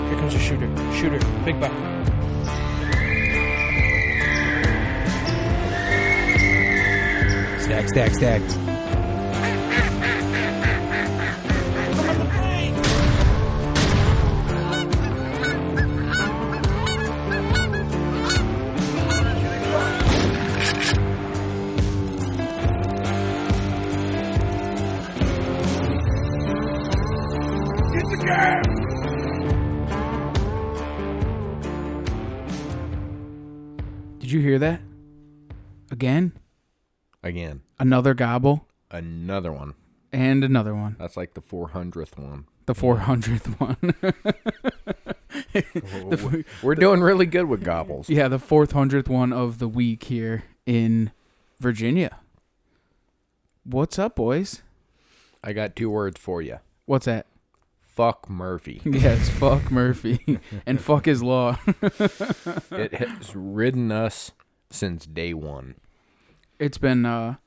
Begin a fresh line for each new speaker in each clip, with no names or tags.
Here comes a shooter. Shooter. Big buck.
Stag, stag, stag.
Did you hear that? Again?
Again.
Another gobble?
Another one.
And another one.
That's like the 400th one.
The 400th one.
We're doing really good with gobbles.
Yeah, the 400th one of the week here in Virginia. What's up, boys?
I got 2 words for you.
What's that?
Fuck Murphy.
Yes, fuck Murphy. And fuck his law.
It has ridden us since day one.
It's been a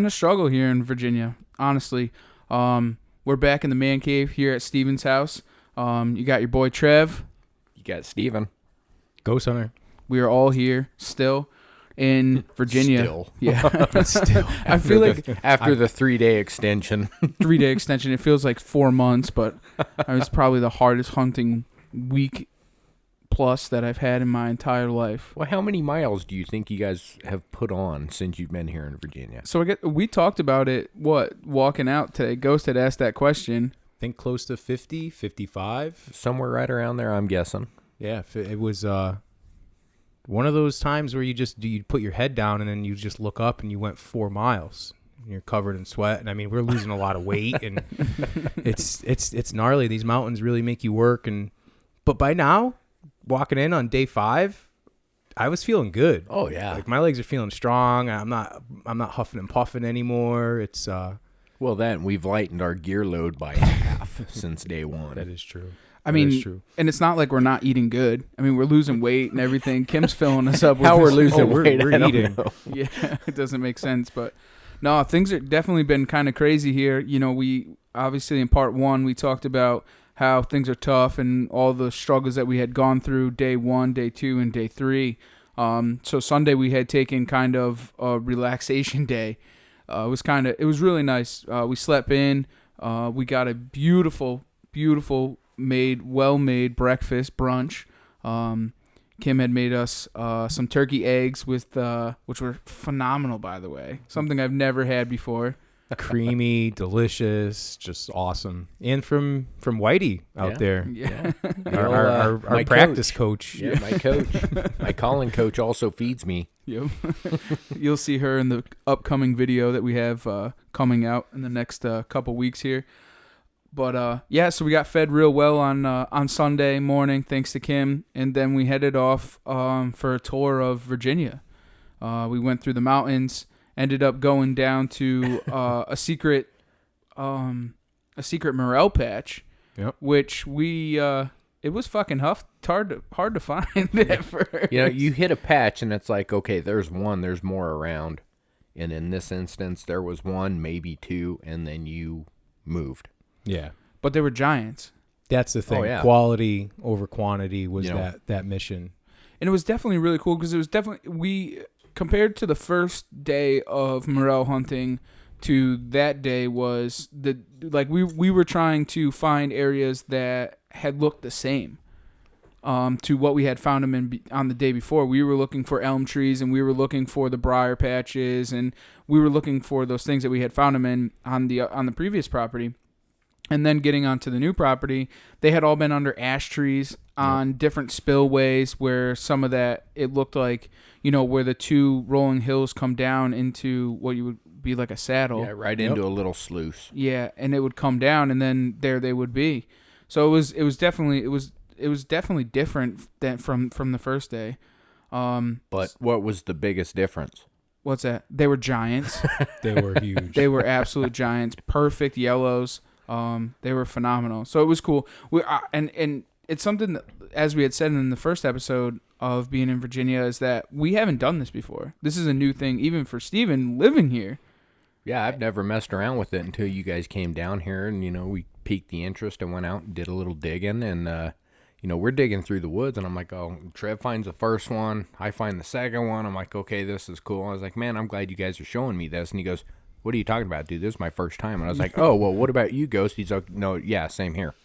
struggle here in Virginia, honestly. We're back in the man cave here at Steven's house. You got your boy Trev.
You got Steven.
Ghost Hunter.
We are all here still in Virginia.
Still.
Yeah.
Still.
I feel like
After the 3-day extension.
3-day extension, it feels like 4 months, but it was probably the hardest hunting week plus that I've had in my entire life.
Well, how many miles do you think you guys have put on since you've been here in Virginia?
So we talked about it, walking out today. Ghost had asked that question.
I think close to 50, 55.
Somewhere right around there, I'm guessing.
Yeah, it was one of those times where you put your head down and then you just look up and you went 4 miles. And you're covered in sweat, and I mean we're losing a lot of weight, and it's gnarly. These mountains really make you work, but by now, walking in on day 5, I was feeling good.
Oh yeah,
like my legs are feeling strong. I'm not huffing and puffing anymore. It's
well, then we've lightened our gear load by half since day one.
That is true.
I mean, and it's not like we're not eating good. I mean, we're losing weight and everything. Kim's filling us up with
how we're
this-
losing weight.
We're eating.
Yeah, it doesn't make sense, but no, things are definitely been kind of crazy here. You know, we obviously in part 1 we talked about how things are tough and all the struggles that we had gone through day 1, day 2, and day 3. So Sunday we had taken kind of a relaxation day. It was really nice. We slept in. We got a beautiful well-made breakfast brunch. Kim had made us some turkey eggs with which were phenomenal, by the way. Something I've never had before.
Creamy, delicious, just awesome. And from Whitey out there.
Yeah.
Our
my
practice coach.
Yeah, my coach. My calling coach also feeds me.
Yep. You'll see her in the upcoming video that we have coming out in the next couple weeks here. But yeah, so we got fed real well on Sunday morning, thanks to Kim, and then we headed off for a tour of Virginia. We went through the mountains, ended up going down to a secret morel patch,
Yep.
which we it was fucking hard to find at first.
You know, you hit a patch and it's like, okay, there's more around, and in this instance, there was 1, maybe 2, and then you moved.
Yeah.
But they were giants.
That's the thing.
Oh, yeah.
Quality over quantity was
You know.
that mission.
And it was definitely really cool because it was definitely, compared to the first day of morel hunting to that day was we were trying to find areas that had looked the same to what we had found them in on the day before. We were looking for elm trees and we were looking for the briar patches and we were looking for those things that we had found them in on the previous property. And then getting onto the new property, they had all been under ash trees on different spillways where some of that, it looked like, you know, where the 2 rolling hills come down into what you would be like a saddle.
Yeah, right into a little sluice.
Yeah, and it would come down and then there they would be. So it was definitely different than from the first day.
But what was the biggest difference?
What's that? They were giants.
They were huge.
They were absolute giants. Perfect yellows. They were phenomenal. So it was cool. And it's something that, as we had said in the first episode of being in Virginia, is that we haven't done this before. This is a new thing, even for Steven living here.
Yeah, I've never messed around with it until you guys came down here, and we piqued the interest and went out and did a little digging, and we're digging through the woods, and I'm like, oh, Trev finds the first one, I find the second one. I'm like, okay, this is cool. I was like, man, I'm glad you guys are showing me this. And he goes, what are you talking about, dude? This is my first time. And I was like, oh, well, what about you, Ghost? He's like, no, yeah, same here.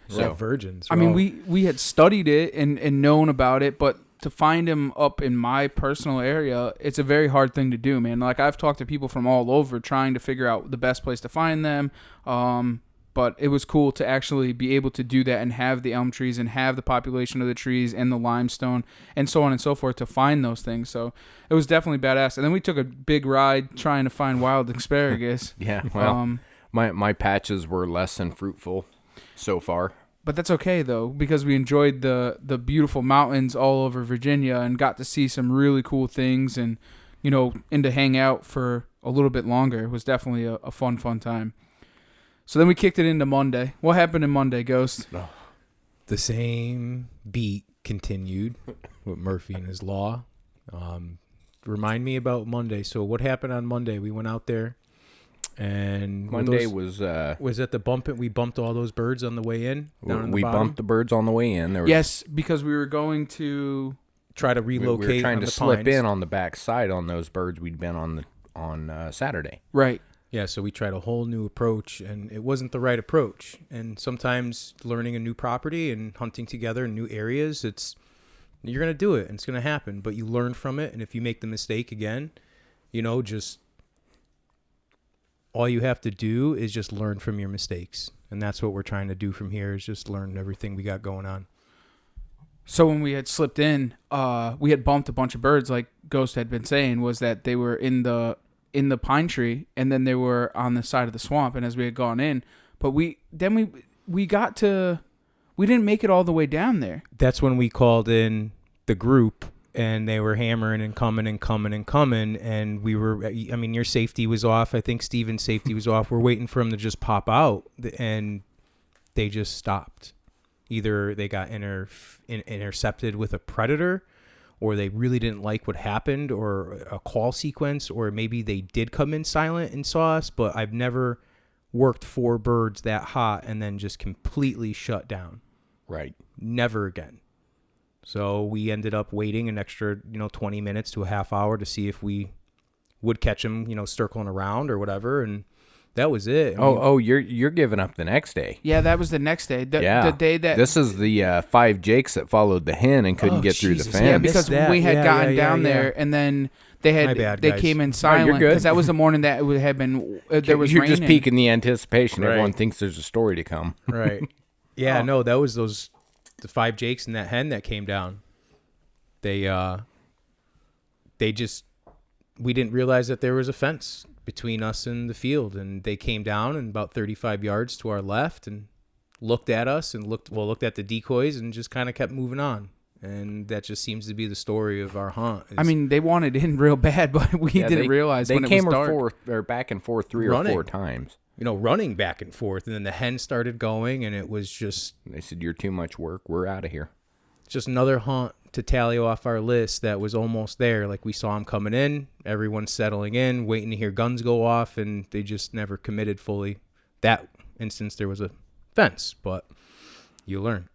We're all virgins.
I mean, we had studied it and known about it, but to find him up in my personal area, it's a very hard thing to do, man. Like, I've talked to people from all over trying to figure out the best place to find them. But it was cool to actually be able to do that and have the elm trees and have the population of the trees and the limestone and so on and so forth to find those things. So it was definitely badass. And then we took a big ride trying to find wild asparagus.
Yeah, well, my patches were less than fruitful so far.
But that's okay, though, because we enjoyed the beautiful mountains all over Virginia and got to see some really cool things and, and to hang out for a little bit longer. It was definitely a fun time. So then we kicked it into Monday. What happened in Monday, Ghost?
The same beat continued with Murphy and his law. Remind me about Monday. So what happened on Monday? We went out there, and
Monday was
at the bump. We bumped all those birds on the way in.
We bumped the birds on the way in.
Yes, because we were going to
try to relocate.
We were trying to slip
pines.
in on the back side on those birds we'd been on Saturday.
Right.
Yeah, so we tried a whole new approach, and it wasn't the right approach. And sometimes learning a new property and hunting together in new areas, you're going to do it, and it's going to happen. But you learn from it, and if you make the mistake again, just all you have to do is just learn from your mistakes. And that's what we're trying to do from here, is just learn everything we got going on.
So when we had slipped in, we had bumped a bunch of birds, like Ghost had been saying, was that they were in the pine tree, and then they were on the side of the swamp, and as we had gone in, but we didn't make it all the way down there.
That's when we called in the group, and they were hammering and coming, and we were, your safety was off. I think Steven's safety was off. We're waiting for him to just pop out, and they just stopped. Either they got intercepted with a predator, or they really didn't like what happened, or a call sequence, or maybe they did come in silent and saw us, but I've never worked 4 birds that hot and then just completely shut down.
Right.
Never again. So we ended up waiting an extra, 20 minutes to a half hour to see if we would catch them, circling around or whatever, and that was it.
You're giving up the next day.
Yeah, that was the next day. The day that
this is the 5 jakes that followed the hen and couldn't get through the fence.
Yeah, because we had gotten down there, and then they came in silent because that was the morning that it had been there was
You're
raining.
just peeking the anticipation.
Right.
Everyone thinks there's a story to come.
Right. Yeah. No, that was the 5 jakes and that hen that came down. They just, we didn't realize that there was a fence between us and the field, and they came down and about 35 yards to our left and looked at us and looked at the decoys and just kind of kept moving on. And that just seems to be the story of our hunt.
They wanted in real bad, but we didn't realize when it was dark.
They came back and forth 3 or 4 times.
Running back and forth, and then the hen started going, and it was just...
They said, you're too much work. We're out of here.
Just another hunt to tally off our list that was almost there. Like, we saw them coming in, everyone's settling in, waiting to hear guns go off, and they just never committed fully. That instance, there was a fence, but you learn.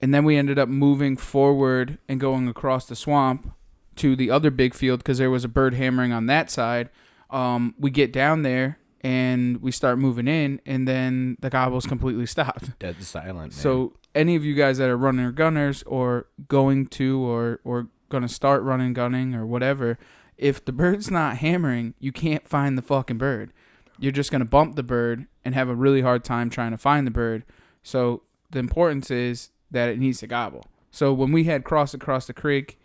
And then we ended up moving forward and going across the swamp to the other big field because there was a bird hammering on that side. We get down there and we start moving in, and then the gobbles completely stopped.
Dead silent, man.
So any of you guys that are running or gunners or going to or going to start running gunning or whatever, if the bird's not hammering, you can't find the fucking bird. You're just going to bump the bird and have a really hard time trying to find the bird. So the importance is that it needs to gobble. So when we had crossed across the creek,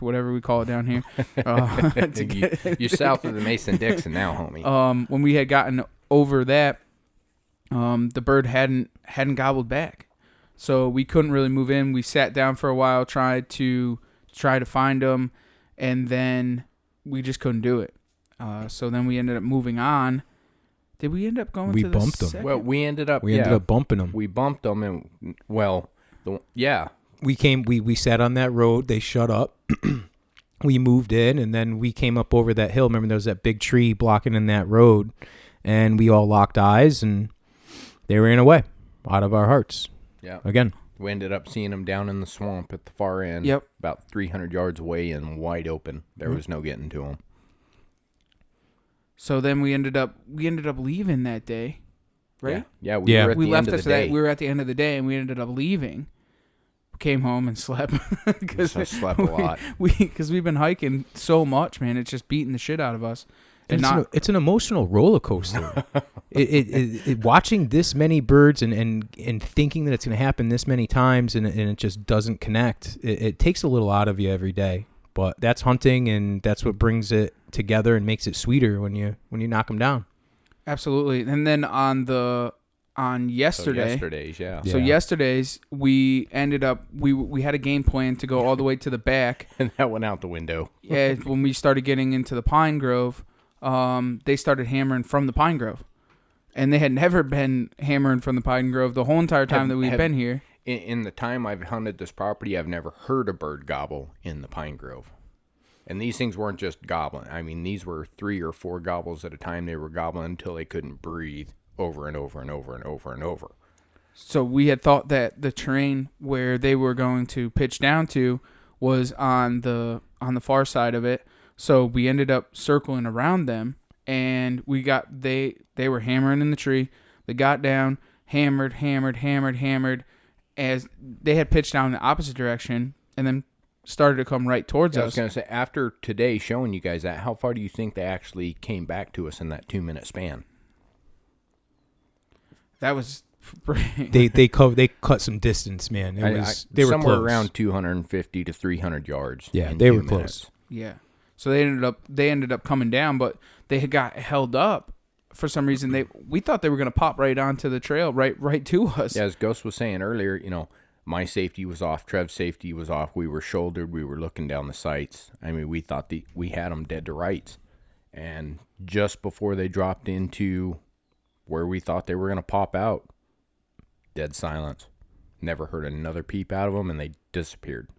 whatever we call it down here.
You're south of the Mason-Dixon now, homie.
When we had gotten over that, the bird hadn't gobbled back. So we couldn't really move in. We sat down for a while, tried to find them, and then we just couldn't do it. So then we ended up moving on. Did we end up going
we
to the
bumped them.
second?
Well, we ended up
bumping them.
We bumped them, and
we sat on that road. They shut up. we moved in, and then we came up over that hill. Remember, there was that big tree blocking in that road, and we all locked eyes, and they ran away out of our hearts.
Yeah.
Again.
We ended up seeing them down in the swamp at the far end.
Yep.
About 300 yards away and wide open. There was no getting to them.
So then we ended up leaving that day, right?
Yeah.
Yeah.
Were at
We
the
left
end of
us
the
that.
day.
We were at the end of the day, and we ended up leaving. Came home and slept because
I slept a lot.
Because we've been hiking so much, man. It's just beating the shit out of us. And
It's an emotional roller coaster. Watching this many birds and thinking that it's going to happen this many times and it just doesn't connect. It takes a little out of you every day. But that's hunting, and that's what brings it together and makes it sweeter when you knock them down.
Absolutely. And then on yesterday.
So yesterday's, yeah.
So yesterday's we ended up we had a game plan to go all the way to the back.
And that went out the window.
Yeah, when we started getting into the pine grove, they started hammering from the pine grove, and they had never been hammering from the pine grove the whole entire time that we've been here.
In the time I've hunted this property, I've never heard a bird gobble in the pine grove. And these things weren't just gobbling. I mean, these were 3 or 4 gobbles at a time. They were gobbling until they couldn't breathe over and over and over and over and over.
So we had thought that the terrain where they were going to pitch down to was on the far side of it. So we ended up circling around them, and they were hammering in the tree. They got down, hammered, as they had pitched down in the opposite direction, and then started to come right towards us.
I was going to say, after today showing you guys that, how far do you think they actually came back to us in that 2-minute span?
That was
they cut some distance, man. They were
somewhere
close.
around 250 to 300 yards.
Yeah,
in
they
2
were
minutes.
close.
Yeah. So they ended up coming down, but they had got held up for some reason. We thought they were going to pop right onto the trail, right to us.
Yeah, as Ghost was saying earlier, my safety was off, Trev's safety was off. We were shouldered, we were looking down the sights. I mean, we thought we had them dead to rights. And just before they dropped into where we thought they were going to pop out, dead silence. Never heard another peep out of them, and they disappeared.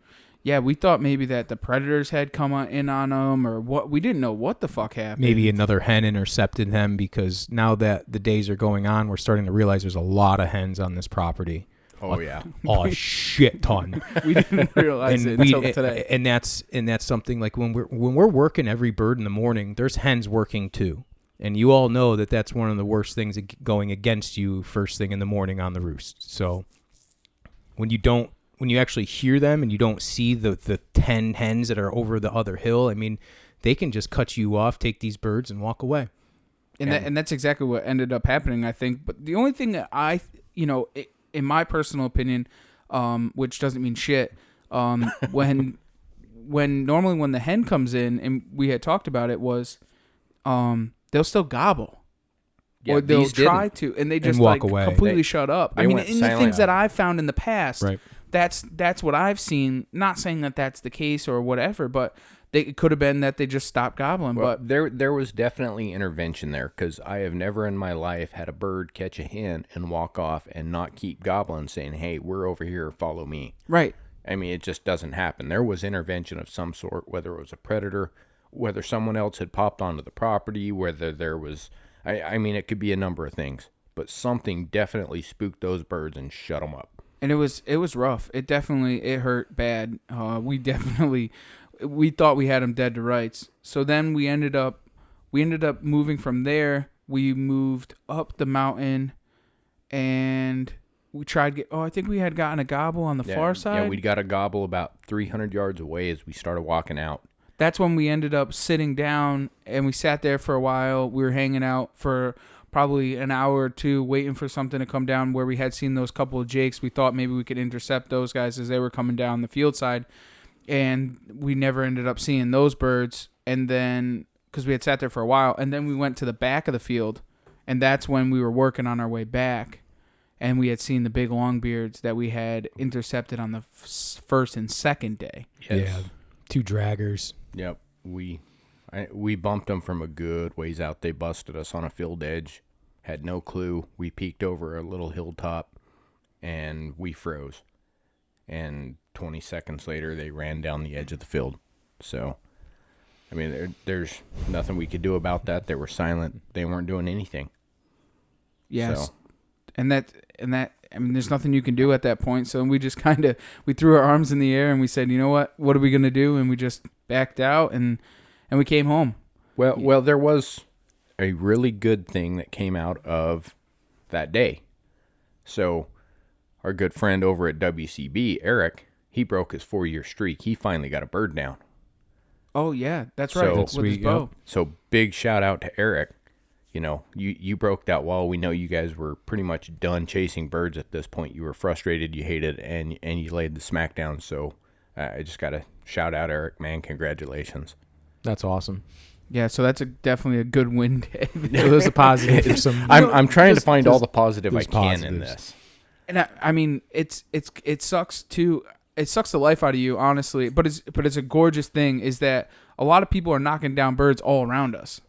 Yeah, we thought maybe that the predators had come in on them, or what. We didn't know what the fuck happened.
Maybe another hen intercepted them, because now that the days are going on, we're starting to realize there's a lot of hens on this property.
Oh, yeah.
A shit ton.
We didn't realize it until today.
And that's something like when we're working every bird in the morning, there's hens working too. And you all know that that's one of the worst things going against you first thing in the morning on the roost. So when you actually hear them and you don't see the 10 hens that are over the other hill, I mean, they can just cut you off, take these birds, and walk away.
And that's exactly what ended up happening, I think. But the only thing that in my personal opinion, which doesn't mean shit, when normally when the hen comes in, and we had talked about it, was they'll still gobble.
Yeah,
or they'll
these
try
didn't.
to, and they just
walk away.
completely shut up.
they
I mean,
went
in the
silent.
things that I've found in the past,
Right.
that's what I've seen. Not saying that that's the case or whatever, but it could have been that they just stopped gobbling.
Well,
but
there was definitely intervention there, because I have never in my life had a bird catch a hen and walk off and not keep gobbling, saying, hey, we're over here, follow me.
right.
I mean, it just doesn't happen. There was intervention of some sort, whether it was a predator, whether someone else had popped onto the property, whether there was, I mean, it could be a number of things, but something definitely spooked those birds and shut them up.
And it was rough. It hurt bad. We thought we had them dead to rights. So then we ended up moving from there. We moved up the mountain, and we tried I think we had gotten a gobble on the far side.
Yeah, we got a gobble about 300 yards away as we started walking out.
That's when we ended up sitting down, and we sat there for a while. We were hanging out for probably an hour or two, waiting for something to come down where we had seen those couple of jakes. We thought maybe we could intercept those guys as they were coming down the field side, and we never ended up seeing those birds. And then, because we had sat there for a while, and then we went to the back of the field, and that's when we were working on our way back, and we had seen the big longbeards that we had intercepted on the first and second day.
Yes.
Yeah, 2 draggers.
Yep. We bumped them from a good ways out. They busted us on a field edge. Had no clue. We peeked over a little hilltop, and we froze. And 20 seconds later, they ran down the edge of the field. So I mean, there's nothing we could do about that. They were silent. They weren't doing anything.
Yes.
So.
And that, I mean, there's nothing you can do at that point. So we just we threw our arms in the air and we said, you know what are we going to do? And we just backed out and we came home.
Well, there was a really good thing that came out of that day. So our good friend over at WCB, Eric, he broke his 4-year streak. He finally got a bird down.
Oh yeah, that's right.
So
With his bow.
Yep.
So big shout out to Eric. You know, you broke that wall. We know you guys were pretty much done chasing birds at this point. You were frustrated, you hated, and you laid the smack down. So I just got to shout out Eric, man. Congratulations.
That's awesome.
Yeah, so that's definitely a good win day.
So there's a positive for some.
I'm trying to
just-
find all the positive I
there's
can in
positives.
this.
And I mean, it sucks too. It sucks the life out of you, honestly. But it's a gorgeous thing is that a lot of people are knocking down birds all around us.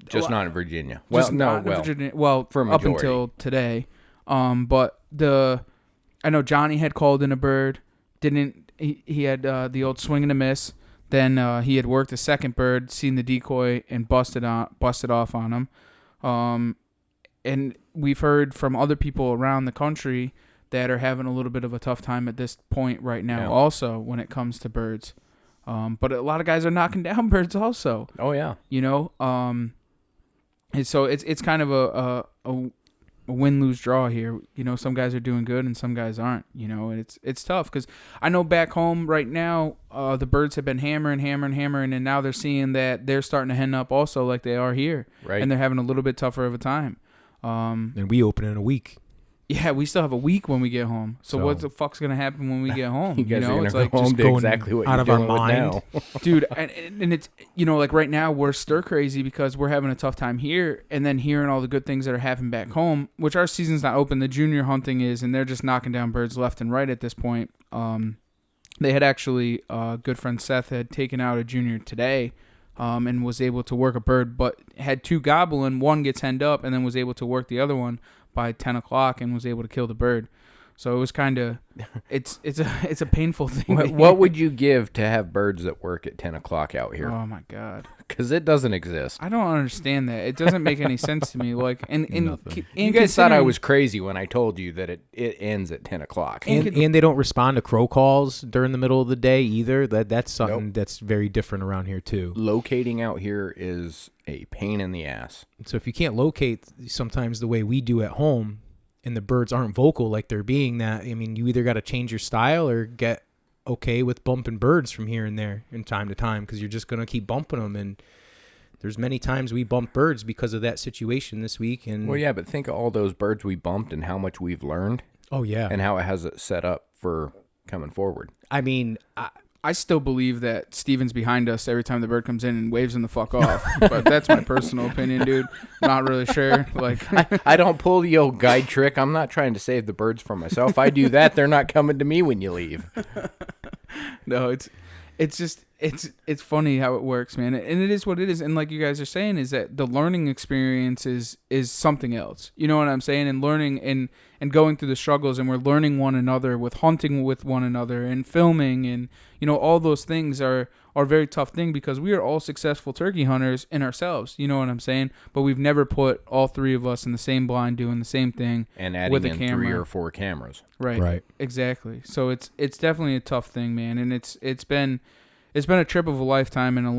Just not in Virginia.
Just
Well,
not
no,
in
well,
Virginia. Well,
for a
up
majority.
until today. But I know Johnny had called in a bird. He had the old swing and a miss. Then he had worked a second bird, seen the decoy, and busted off on him. And we've heard from other people around the country that are having a little bit of a tough time at this point right now.
Yeah.
Also, when it comes to birds, but a lot of guys are knocking down birds also.
Oh yeah.
You know, and so it's kind of a win-lose draw here. You know, some guys are doing good and some guys aren't. You know, and it's tough because I know back home right now, the birds have been hammering, and now they're seeing that they're starting to hen up also like they are here,
Right.
and they're having a little bit tougher of a time.
And we open in a week.
Yeah, we still have a week when we get home. So what the fuck's gonna happen when we get home?
You guys are gonna
it's
go
like
home
just
to
going
exactly what
out
you're
of our
dealing with
mind.
now.
dude, and it's, you know, like right now we're stir crazy because we're having a tough time here, and then hearing all the good things that are happening back home, which our season's not open. The junior hunting is, and they're just knocking down birds left and right at this point. They had actually, good friend Seth had taken out a junior today, and was able to work a bird, but had two gobbling. One gets henned up, and then was able to work the other one by 10 o'clock and was able to kill the bird. So it was kind of, it's a painful thing.
What would you give to have birds that work at 10 o'clock out here?
Oh my God.
Because it doesn't exist.
I don't understand that. It doesn't make any sense to me. Like, and
Nothing.
You guys thought I was crazy when I told you that it ends at 10 o'clock.
And they don't respond to crow calls during the middle of the day either. That's something that's very different around here too.
Locating out here is a pain in the ass.
So if you can't locate sometimes the way we do at home, and the birds aren't vocal like they're being, that, I mean, you either got to change your style or get okay with bumping birds from here and there in time to time, because you're just going to keep bumping them. And there's many times we bump birds because of that situation this week. And
Well, yeah, but think of all those birds we bumped and how much we've learned
oh yeah,
and how it has it set up for coming forward.
I mean,
I still believe that Steven's behind us every time the bird comes in and waves him the fuck off. But that's my personal opinion, dude. Not really sure. Like,
I don't pull the old guide trick. I'm not trying to save the birds for myself. If I do that, they're not coming to me when you leave.
no, it's just it's funny how it works, man. And it is what it is. And like you guys are saying, is that the learning experience is something else. You know what I'm saying? And learning and going through the struggles, and we're learning one another with hunting with one another and filming, and you know, all those things are a very tough thing because we are all successful turkey hunters in ourselves. You know what I'm saying? But we've never put all three of us in the same blind doing the same thing
And adding
with a
in
camera.
3 or 4 cameras.
Right. Exactly. So it's definitely a tough thing, man, and it's been a trip of a lifetime and a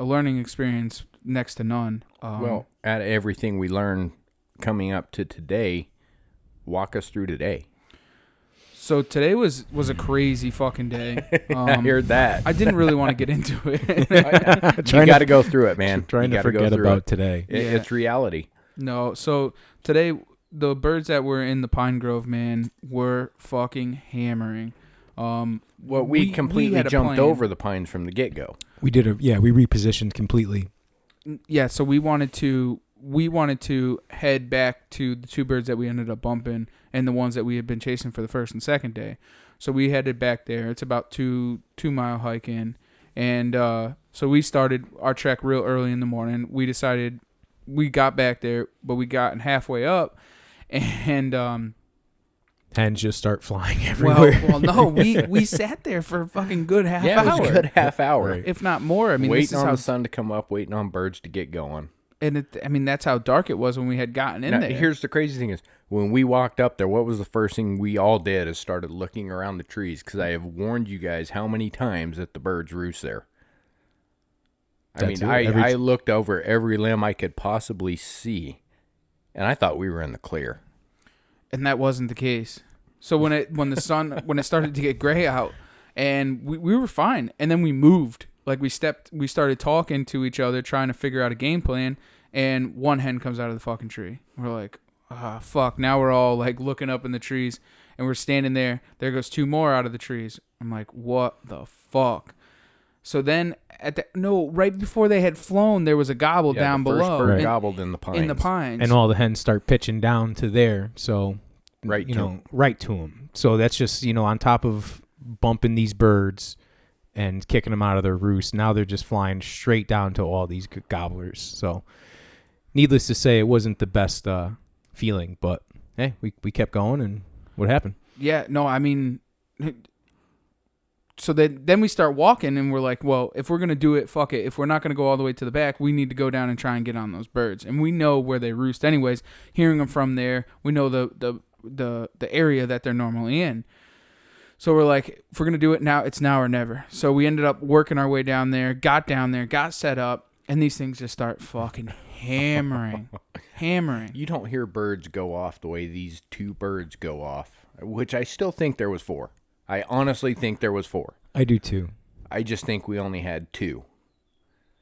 learning experience next to none.
Well, out of everything we learned coming up to today, walk us through today.
So today was a crazy fucking day.
I heard that.
I didn't really want to get into it.
You got to go through it, man.
trying
You
to
gotta go
forget
through
about
it.
today.
Yeah.
It's reality.
No, so today the birds that were in the pine grove, man, were fucking hammering.
Well, we completely
had a
jumped
plan.
over the pines from the get-go.
We did we repositioned completely.
Yeah, so we wanted to head back to the two birds that we ended up bumping and the ones that we had been chasing for the first and second day. So we headed back there. It's about 2-mile hike in, and so we started our trek real early in the morning. We decided we got back there, but we got halfway up, and
Hens just start flying everywhere.
Well, no, we sat there for a fucking good half
Yeah, it
hour,
was a good half hour.
Right.
if not more. I mean, this
Waiting
is
on
how,
the sun to come up, waiting on birds to get going.
and I mean, that's how dark it was when we had gotten in
Now,
there.
here's the crazy thing is, when we walked up there, what was the first thing we all did is started looking around the trees, because I have warned you guys how many times that the birds roost there. I looked over every limb I could possibly see, and I thought we were in the clear.
And that wasn't the case. So when it started to get gray out, and we were fine, and then we moved. Like we started talking to each other, trying to figure out a game plan, and one hen comes out of the fucking tree. We're like, fuck. Now we're all like looking up in the trees, and we're standing there. There goes two more out of the trees. I'm like, what the fuck? So then right before they had flown, there was a gobble down
the first
below.
bird
Right.
gobbled in the pines.
In the pines.
And all the hens start pitching down to there. So,
Right
you
to
know,
'em.
right to them. So that's just, on top of bumping these birds and kicking them out of their roost. Now they're just flying straight down to all these gobblers. So, needless to say, it wasn't the best feeling. But hey, we kept going, and what happened?
Yeah, no, I mean, so then we start walking, and we're like, well, if we're gonna do it, fuck it. If we're not gonna go all the way to the back, we need to go down and try and get on those birds. And we know where they roost, anyways. Hearing them from there, we know the area that they're normally in. So we're like, if we're gonna do it now, it's now or never. So we ended up working our way down there, got set up, and these things just start fucking hammering.
You don't hear birds go off the way these two birds go off, which I still think there was 4. I honestly think there was 4.
I do too.
I just think we only had 2.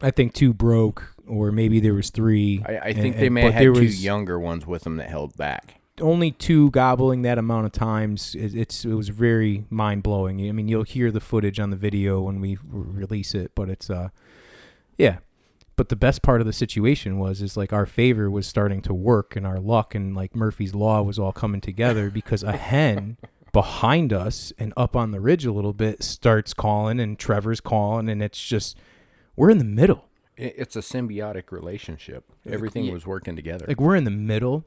I think 2 broke, or maybe there was 3.
I think they may have had 2 younger ones with them that held back.
Only 2 gobbling that amount of times. It was very mind blowing. I mean, you'll hear the footage on the video when we release it, but it's yeah. But the best part of the situation is like our favor was starting to work, and our luck and like Murphy's Law was all coming together, because a hen behind us and up on the ridge a little bit starts calling, and Trevor's calling, and it's just, we're in the middle.
It's a symbiotic relationship. Everything was working together.
Like, we're in the middle.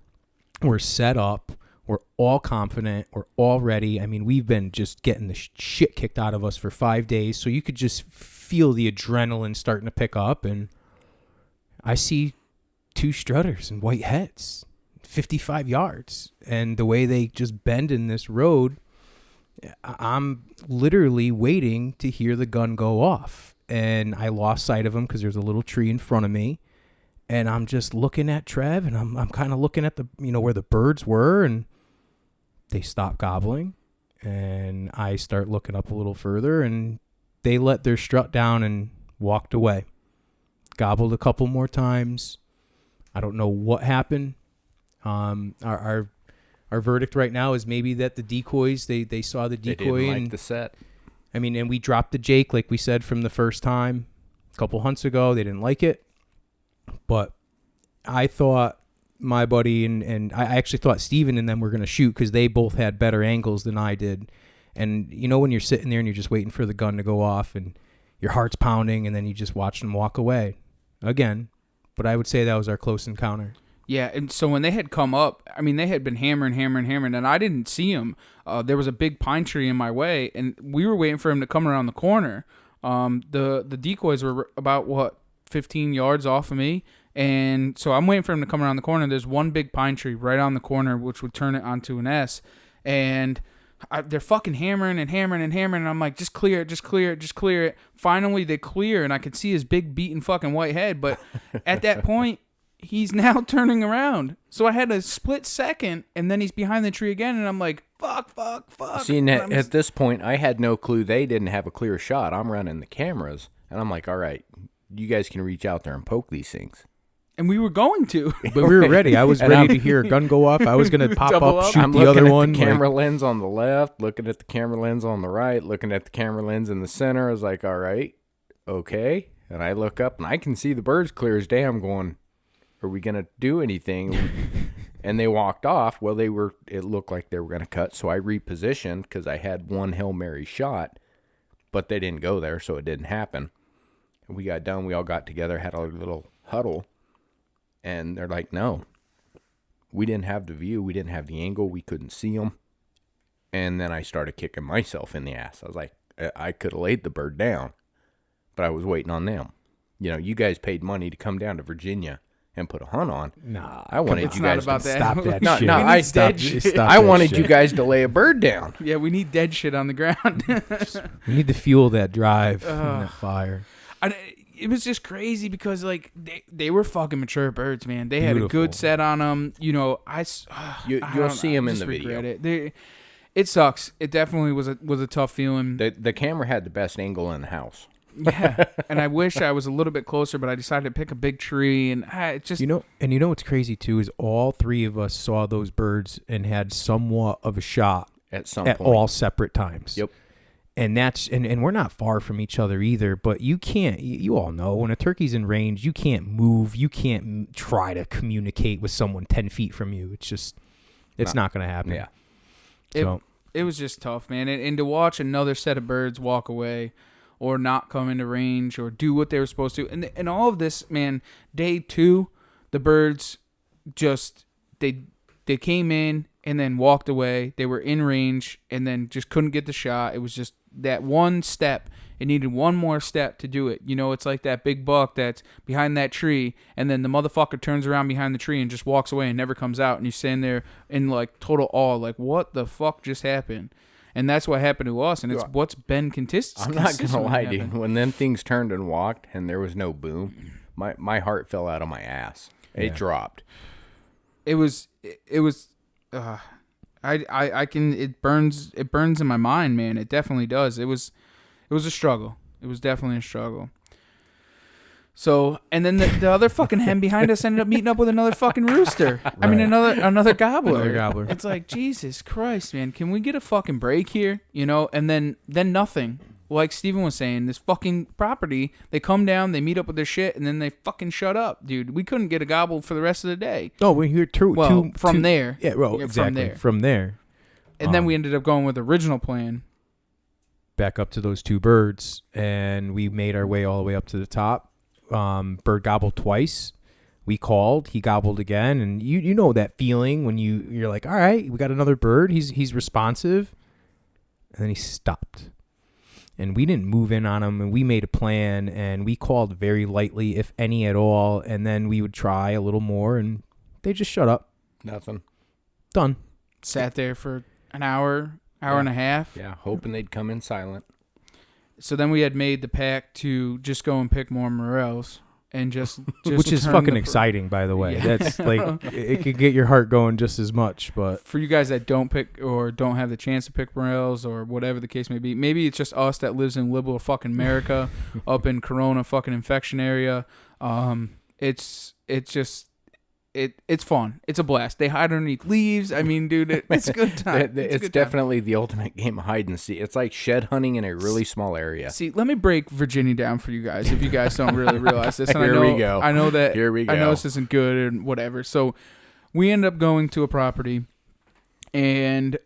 We're set up. We're all confident. We're all ready. I mean, we've been just getting the shit kicked out of us for 5 days, so you could just feel the adrenaline starting to pick up, and I see 2 strutters and white heads, 55 yards, and the way they just bend in this road, I'm literally waiting to hear the gun go off, and I lost sight of him because there's a little tree in front of me, and I'm just looking at Trev, and I'm kind of looking at the where the birds were, and they stop gobbling, and I start looking up a little further, and they let their strut down and walked away. Gobbled a couple more times. I don't know what happened. Our verdict right now is maybe that the decoys, they saw the decoy.
They didn't
and
like the set.
I mean, and we dropped the Jake like we said from the first time a couple hunts ago. They didn't like it. But I thought my buddy and I actually thought Steven and them were going to shoot, because they both had better angles than I did. And when you're sitting there and you're just waiting for the gun to go off and your heart's pounding, and then you just watch them walk away again. But I would say that was our close encounter.
Yeah, and so when they had come up, I mean, they had been hammering, and I didn't see them. There was a big pine tree in my way, and we were waiting for him to come around the corner. The decoys were about, 15 yards off of me, and so I'm waiting for him to come around the corner. There's one big pine tree right on the corner, which would turn it onto an S, and they're fucking hammering, and I'm like, just clear it. Finally, they clear, and I could see his big beaten fucking white head, but at that point, he's now turning around. So I had a split second, and then he's behind the tree again, and I'm like, fuck.
See, at this point, I had no clue they didn't have a clear shot. I'm running the cameras, and I'm like, all right, you guys can reach out there and poke these things.
And we were going to.
But we were ready. I was ready to hear a gun go off. I was going to pop
Double
up,
up.
shoot
I'm
the
looking
other
at
one.
the camera lens on the left, looking at the camera lens on the right, looking at the camera lens in the center. I was like, all right, okay. And I look up, and I can see the birds clear as day. I'm going, are we going to do anything? And they walked off. Well, it looked like they were going to cut, so I repositioned because I had one Hail Mary shot, but they didn't go there, so it didn't happen. And we got done. We all got together, had a little huddle, and they're like, no, we didn't have the view. We didn't have the angle. We couldn't see them. And then I started kicking myself in the ass. I was like, I could have laid the bird down, but I was waiting on them. You know, you guys paid money to come down to Virginia and put a hunt on.
Nah,
I wanted
It's
you
not
guys
about
to
that.
stop that
No,
shit.
no,
We
I
need dead
Stop
shit.
I
that
wanted
shit.
you guys to lay a bird down.
Yeah, we need dead shit on the ground.
We need to fuel that drive and that fire.
It was just crazy because like they were fucking mature birds, man. They had a
Beautiful.
good set on them. You know,
You'll see 'em in the video.
It sucks. It definitely was a tough feeling.
The camera had the best angle in the house.
Yeah, and I wish I was a little bit closer, but I decided to pick a big tree, and it just
You know what's crazy too is all three of us saw those birds and had somewhat of a shot
At some
at
point.
all separate times.
Yep.
And that's and we're not far from each other either, but you can't you all know when a turkey's in range, you can't move, you can't try to communicate with someone 10 feet from you. It's just not going to happen.
Yeah.
So
it was just tough, man. And to watch another set of birds walk away or not come into range or do what they were supposed to. And all of this, man, day 2, the birds just they came in and then walked away. They were in range and then just couldn't get the shot. It was just that one step. It needed one more step to do it. You know, it's like that big buck that's behind that tree, and then the motherfucker turns around behind the tree and just walks away and never comes out, and you stand there in like total awe, like what the fuck just happened? And that's what happened to us, and it's what's been consistent.
I'm not gonna lie, dude. When them things turned and walked, and there was no boom, my heart fell out of my ass. It dropped.
It was. I can. It burns in my mind, man. It definitely does. It was a struggle. It was definitely a struggle. So, and then the other fucking hen behind us ended up meeting up with another fucking rooster. Right. I mean, another gobbler.
Another gobbler.
It's like, Jesus Christ, man. Can we get a fucking break here? You know, and then nothing. Like Steven was saying, this fucking property, they come down, they meet up with their shit, and then they fucking shut up, dude. We couldn't get a gobble for the rest of the day.
Oh, we're here
from there.
Yeah, well,
Yeah,
exactly. From there.
And then we ended up going with the original plan.
Back up to those 2 birds, and we made our way all the way up to the top. Bird gobbled twice. We called, he gobbled again, and you know that feeling when you're like, all right, we got another bird. He's responsive, and then he stopped. And we didn't move in on him, and we made a plan, and we called very lightly, if any at all, and then we would try a little more, and they just shut up.
Nothing.
Done.
Sat there for an hour and a half.
Yeah, hoping they'd come in silent.
So then we had made the pact to just go and pick more morels and just
which is
turn
fucking exciting, by the way.
Yeah.
That's like it could get your heart going just as much. But
for you guys that don't pick or don't have the chance to pick morels or whatever the case may be, maybe it's just us that lives in liberal fucking America, up in Corona fucking infection area. It's fun. It's a blast. They hide underneath leaves. I mean, dude, it's a good time.
It's definitely the ultimate game of hide and seek. It's like shed hunting in a really small area.
See, let me break Virginia down for you guys if you guys don't really realize this. And
Here we go.
I know that.
Here we go.
I know this isn't good and whatever. So we end up going to a property, and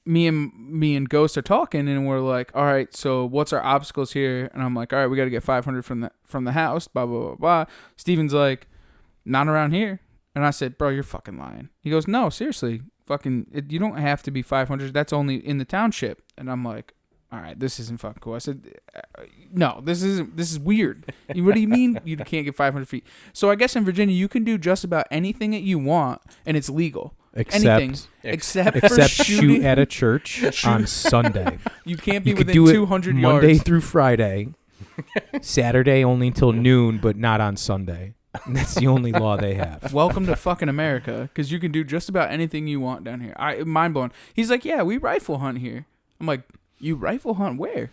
me and Ghost are talking, and we're like, all right, so what's our obstacles here? And I'm like, all right, we got to get 500 from the house. Blah blah blah blah. Steven's like, not around here. And I said, bro, you're fucking lying. He goes, no, seriously, you don't have to be 500. That's only in the township. And I'm like, all right, this isn't fucking cool. I said, no, this is weird. What do you mean you can't get 500 feet? So I guess in Virginia, you can do just about anything that you want, and it's legal. Anything except for
shoot at a church on Sunday.
You can't be
you
within
do
200
it
yards.
Monday through Friday. Saturday only until noon, but not on Sunday. And that's the only law they have.
Welcome to fucking America, because you can do just about anything you want down here. Mind blowing. He's like, yeah, we rifle hunt here. I'm like, you rifle hunt where?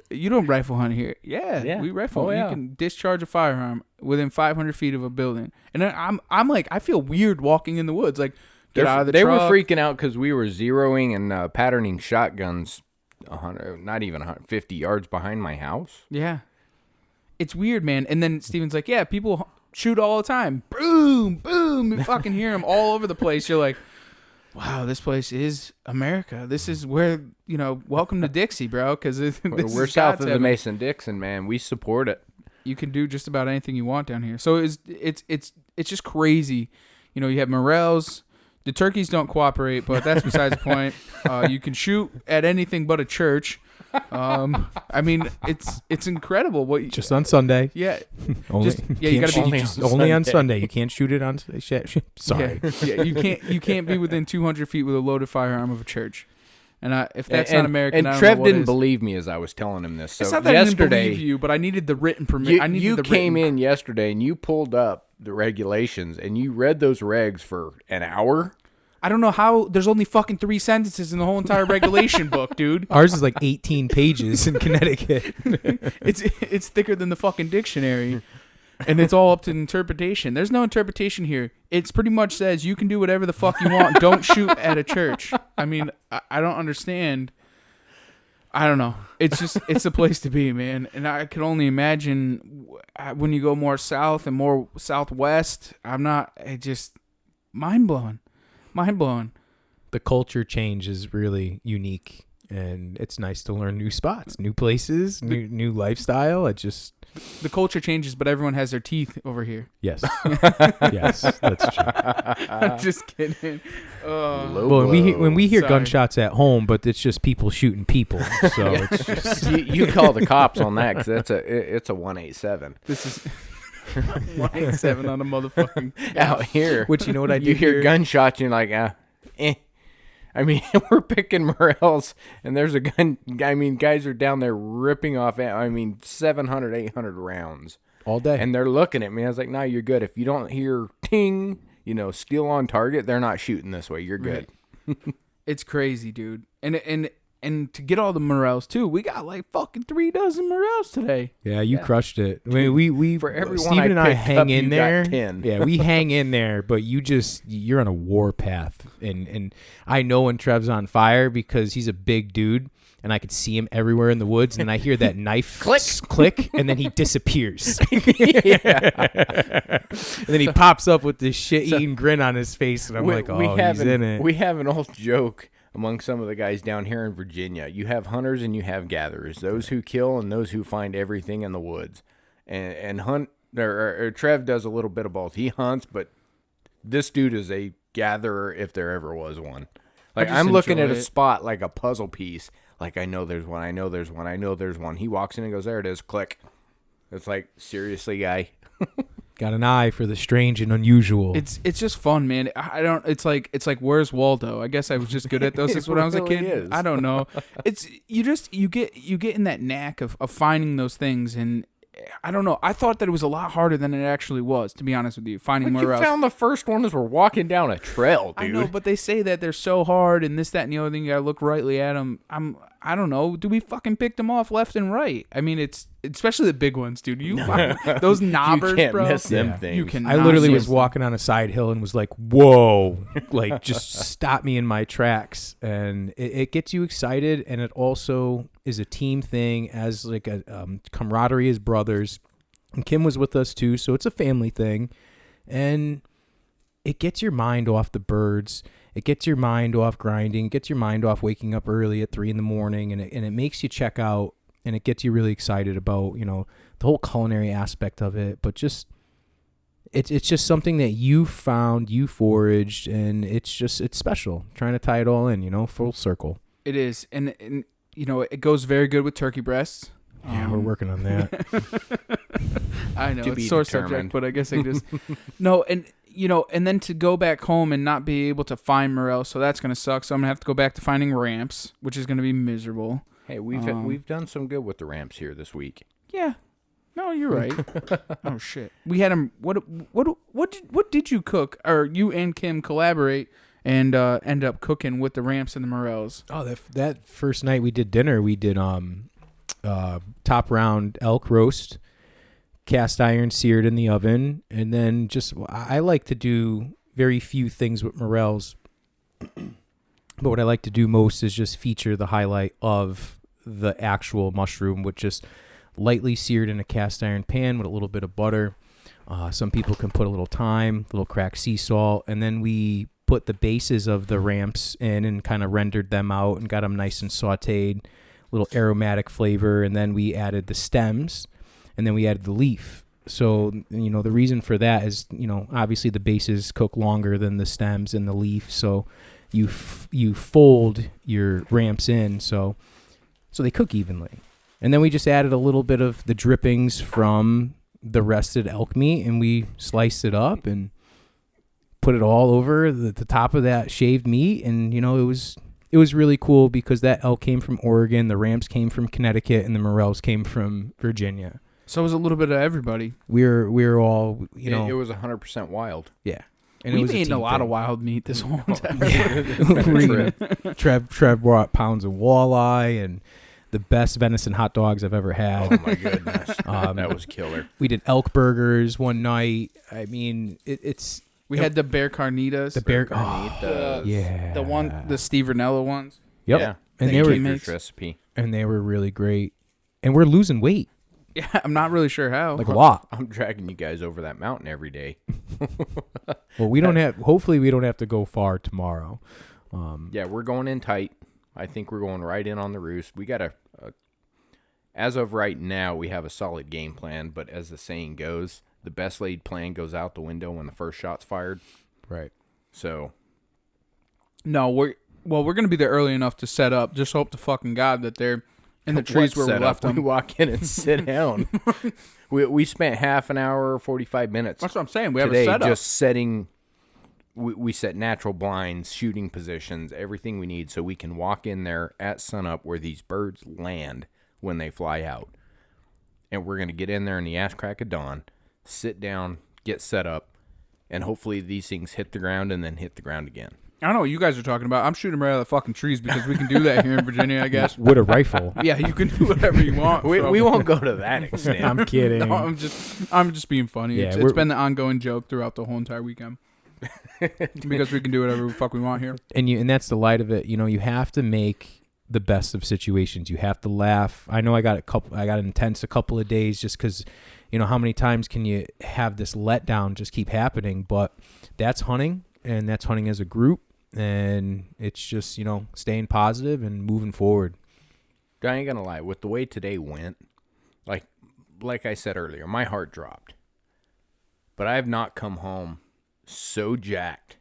You don't rifle hunt here. Yeah. We rifle hunt. You can discharge a firearm within 500 feet of a building. And then I'm like, I feel weird walking in the woods. Like, get out of the
truck. They
were
freaking out because we were zeroing and patterning shotguns 100, not even 150 yards behind my house.
Yeah. It's weird, man. And then Steven's like, yeah, people shoot all the time. Boom, boom. You fucking hear them all over the place. You're like, wow, this place is America. This is where, welcome to Dixie, bro. Because
we're south of the Mason-Dixon, man. We support it.
You can do just about anything you want down here. So it's just crazy. You have morels The turkeys don't cooperate, but that's besides the point. You can shoot at anything but a church. I mean, it's incredible.
Just on Sunday.
Yeah.
Only,
you gotta be
only on Sunday. You can't shoot it on. Sorry.
Yeah, you can't be within 200 feet with a loaded firearm of a church. And if that's not American,
and
I don't
Trev
know what
didn't
is.
believe me as I was telling him this. So
It's not that
yesterday,
I didn't believe you, but I needed the written permission.
you came in yesterday and you pulled up the regulations and you read those regs for an hour.
I don't know how. There's only fucking 3 sentences in the whole entire regulation book, dude.
Ours is like 18 pages in Connecticut.
It's thicker than the fucking dictionary. And it's all up to interpretation. There's no interpretation here. It's pretty much says you can do whatever the fuck you want. Don't shoot at a church. I mean, I don't understand. I don't know. It's just, it's a place to be, man. And I could only imagine when you go more south and more southwest. It just mind blowing. Mind blowing.
The culture change is really unique, and it's nice to learn new spots, new places, new lifestyle. It just
The culture changes, but everyone has their teeth over here.
yes, yes, that's true.
I'm just kidding.
Well, when we hear
Sorry.
gunshots at home, but it's just people shooting people. So it's just
you call the cops on that because it's a 187
This is 187 on a motherfucking
out here.
which you know what I do
You hear
here?
gunshots, you're like, I mean, we're picking morels, and there's a gun. I mean, guys are down there ripping off, 700, 800 rounds.
all day.
And they're looking at me. I was like, no, you're good. If you don't hear ting, steel on target, they're not shooting this way. You're good.
It's crazy, dude. And to get all the morels too, we got like fucking 3 dozen morels today.
Yeah, you crushed it. I mean, we
For everyone
Steven and I
picked
hang
up,
in
you got
there.
10.
Yeah, we hang in there, but you're on a war path, and I know when Trev's on fire because he's a big dude, and I could see him everywhere in the woods, and I hear that knife click, and then he disappears. And then he pops up with this shit-eating grin on his face, and I'm like, oh, he's in it.
We have an old joke among some of the guys down here in Virginia. You have hunters and you have gatherers, those who kill and those who find everything in the woods. And hunt, or Trev does a little bit of both. He hunts, but this dude is a gatherer if there ever was one. Like, I'm looking at a spot like a puzzle piece. Like, I know there's one, I know there's one, I know there's one. He walks in and goes, there it is, click. It's like, seriously, guy?
Got an eye for the strange and unusual.
It's just fun, man. It's like where's Waldo? I guess I was just good at those since when I was a
really
kid.
is.
I don't know. It's you get in that knack of finding those things, and I don't know. I thought that it was a lot harder than it actually was, to be honest with you. Finding
But you
morels.
found the first one as we're walking down a trail, dude.
I know, but they say that they're so hard and this, that, and the other thing. You gotta look rightly at them. I don't know. Do we fucking pick them off left and right? I mean, it's especially the big ones, dude. Those knobbers,
you can't
bro.
miss them things.
You can.
I literally was walking on a side hill and was like, whoa, like just stop me in my tracks. And it gets you excited. And it also is a team thing as like a camaraderie as brothers. And Kim was with us too. So it's a family thing. And it gets your mind off the birds. It gets your mind off grinding. It gets your mind off waking up early at 3 a.m. And it makes you check out. And it gets you really excited about, the whole culinary aspect of it. But just it's just something that you found, you foraged, and it's special. Trying to tie it all in, full circle.
It is, and it goes very good with turkey breasts.
Yeah, we're working on that.
I know
To
it's
be
sore
determined.
subject, but I guess I just no, and and then to go back home and not be able to find morels, so that's gonna suck. So I'm gonna have to go back to finding ramps, which is gonna be miserable.
Hey, we've done some good with the ramps here this week.
Yeah, no, you're right. Oh shit, we had them. What did you cook? Or you and Kim collaborate and end up cooking with the ramps and the morels?
Oh, that first night we did dinner, we did top round elk roast, cast iron seared in the oven, and then I like to do very few things with morels, but what I like to do most is just feature the highlight of the actual mushroom, which just lightly seared in a cast iron pan with a little bit of butter. Some people can put a little thyme, a little cracked sea salt, and then we put the bases of the ramps in and kind of rendered them out and got them nice and sauteed, a little aromatic flavor, and then we added the stems, and then we added the leaf. So, the reason for that is, obviously the bases cook longer than the stems and the leaf. So you fold your ramps in so they cook evenly. And then we just added a little bit of the drippings from the rested elk meat, and we sliced it up and put it all over the top of that shaved meat. And, it was really cool because that elk came from Oregon, the ramps came from Connecticut, and the morels came from Virginia.
So it was a little bit of everybody.
We're all,
It was 100% wild.
Yeah.
And we've eaten a lot of wild meat this whole time.
Trev brought pounds of walleye and the best venison hot dogs I've ever had.
Oh, my goodness. That was killer.
We did elk burgers one night. I mean, it's...
We had the bear carnitas.
The bear
carnitas.
Yeah.
The Steve Ranella ones.
Yep.
Yeah.
And
they were
recipe.
And they were really great. And we're losing weight.
Yeah, I'm not really sure how.
Like a lot.
I'm dragging you guys over that mountain every day.
Well, hopefully we don't have to go far tomorrow.
Yeah, we're going in tight. I think we're going right in on the roost. We got as of right now, we have a solid game plan, but as the saying goes, the best laid plan goes out the window when the first shot's fired.
Right.
So.
No, we're going to be there early enough to set up. Just hope to fucking God that they're in the trees where we left them.
We walk in and sit down. We spent half an hour, 45 minutes.
That's what I'm saying. We have a
today
setup.
Just setting. We set natural blinds, shooting positions, everything we need so we can walk in there at sunup where these birds land when they fly out. And we're going to get in there in the ass crack of dawn, sit down, get set up, and hopefully these things hit the ground and then hit the ground again.
I don't know what you guys are talking about. I'm shooting them right out of the fucking trees because we can do that here in Virginia, I guess.
With a rifle.
Yeah, you can do whatever you want.
We won't go to that extent.
I'm kidding.
No, I'm just being funny.
Yeah,
it's been the ongoing joke throughout the whole entire weekend. Because we can do whatever the fuck we want here.
And that's the light of it. You have to make the best of situations. You have to laugh. I know I got intense a couple of days just because, how many times can you have this letdown just keep happening? But that's hunting, and that's hunting as a group, and it's just, staying positive and moving forward.
I ain't gonna lie, with the way today went, like I said earlier, my heart dropped. But I have not come home so jacked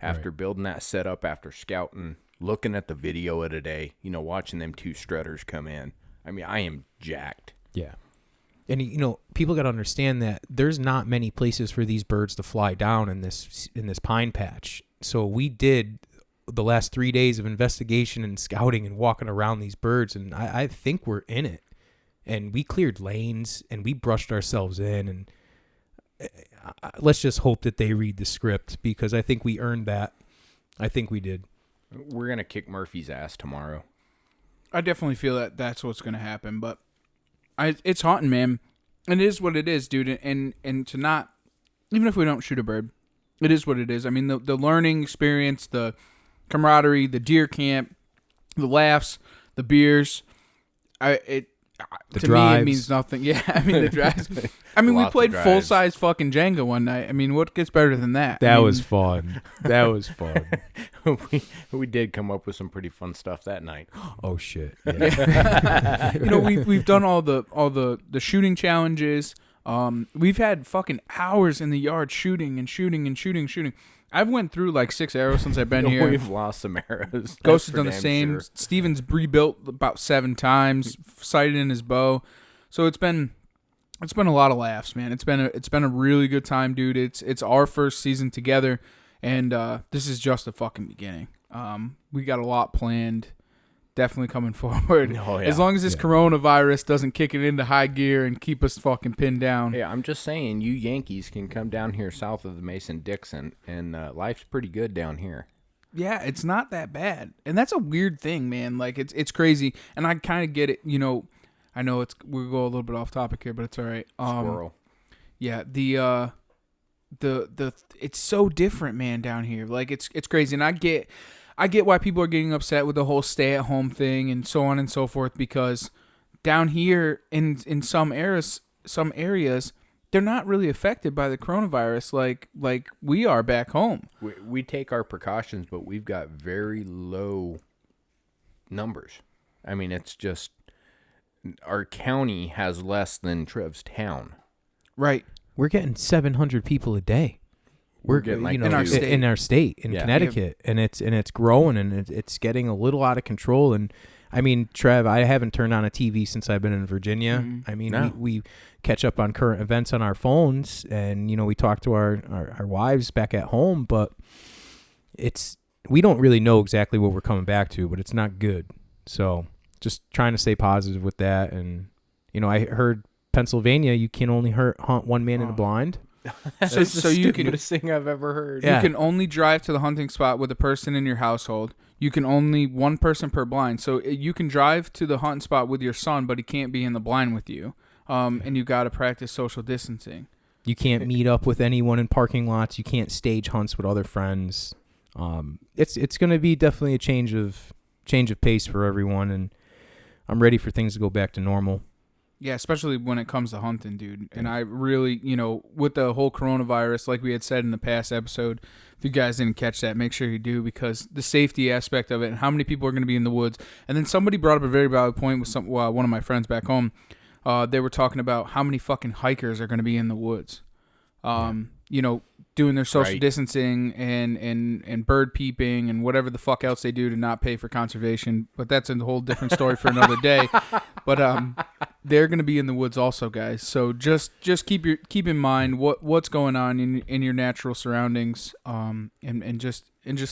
after building that setup, after scouting, looking at the video of today, watching them two strutters come in. I mean, I am jacked.
Yeah. And people got to understand that there's not many places for these birds to fly down in this pine patch. So we did the last 3 days of investigation and scouting and walking around these birds, and I think we're in it. And we cleared lanes and we brushed ourselves in, and let's just hope that they read the script because I think we earned that. I think we did.
We're going to kick Murphy's ass tomorrow.
I definitely feel that that's what's going to happen, but it's haunting, man. And it is what it is, dude. And to not, even if we don't shoot a bird, it is what it is. I mean, the learning experience, the camaraderie, the deer camp, the laughs, the beers, to
drives.
me, it means nothing. Yeah, I mean, the drives. I mean, we played full-size fucking Jenga one night. I mean, what gets better than that?
That was fun. That was fun.
we did come up with some pretty fun stuff that night.
Oh, shit. Yeah.
We've done all the shooting challenges. We've had fucking hours in the yard shooting. I've went through like 6 arrows since I've been here.
We've lost some arrows.
Ghost has done the same. Sure. Steven's rebuilt about 7 times, sighted in his bow. So it's been a lot of laughs, man. It's been a really good time, dude. It's our first season together, and this is just the fucking beginning. We got a lot planned. Definitely coming forward.
Oh, yeah.
As long as this coronavirus doesn't kick it into high gear and keep us fucking pinned down.
Yeah, I'm just saying, you Yankees can come down here south of the Mason-Dixon, and life's pretty good down here.
Yeah, it's not that bad. And that's a weird thing, man. Like, it's crazy. And I kind of get it, I know we'll go a little bit off topic here, but it's all right.
Squirrel.
Yeah, the it's so different, man, down here. Like, it's crazy. And I get why people are getting upset with the whole stay-at-home thing and so on and so forth, because down here in some areas, they're not really affected by the coronavirus like we are back home.
We take our precautions, but we've got very low numbers. I mean, it's just our county has less than Trev's town.
Right.
We're getting 700 people a day. We're
getting like
in our state.
in our state in
Yeah.
Connecticut, and it's growing, and it's getting a little out of control. And I mean, Trev, I haven't turned on a TV since I've been in Virginia. I mean,
No.
we catch up on current events on our phones, and we talk to our wives back at home, but we don't really know exactly what we're coming back to, but it's not good. So just trying to stay positive with that. And I heard Pennsylvania, you can only hunt one man in the blind.
So you can
thing I've ever heard.
Yeah.
You can only drive to the hunting spot with a person in your household. You can only one person per blind. So you can drive to the hunting spot with your son, but he can't be in the blind with you. And you got to practice social distancing.
You can't meet up with anyone in parking lots. You can't stage hunts with other friends. It's going to be definitely a change of pace for everyone, and I'm ready for things to go back to normal.
Yeah, especially when it comes to hunting, dude. And I really, with the whole coronavirus, like we had said in the past episode, if you guys didn't catch that, make sure you do, because the safety aspect of it and how many people are going to be in the woods. And then somebody brought up a very valid point with one of my friends back home. They were talking about how many fucking hikers are going to be in the woods. Doing their social distancing and bird peeping and whatever the fuck else they do to not pay for conservation. But that's a whole different story for another day. But they're going to be in the woods also, guys. So just keep in mind what's going on in your natural surroundings, and just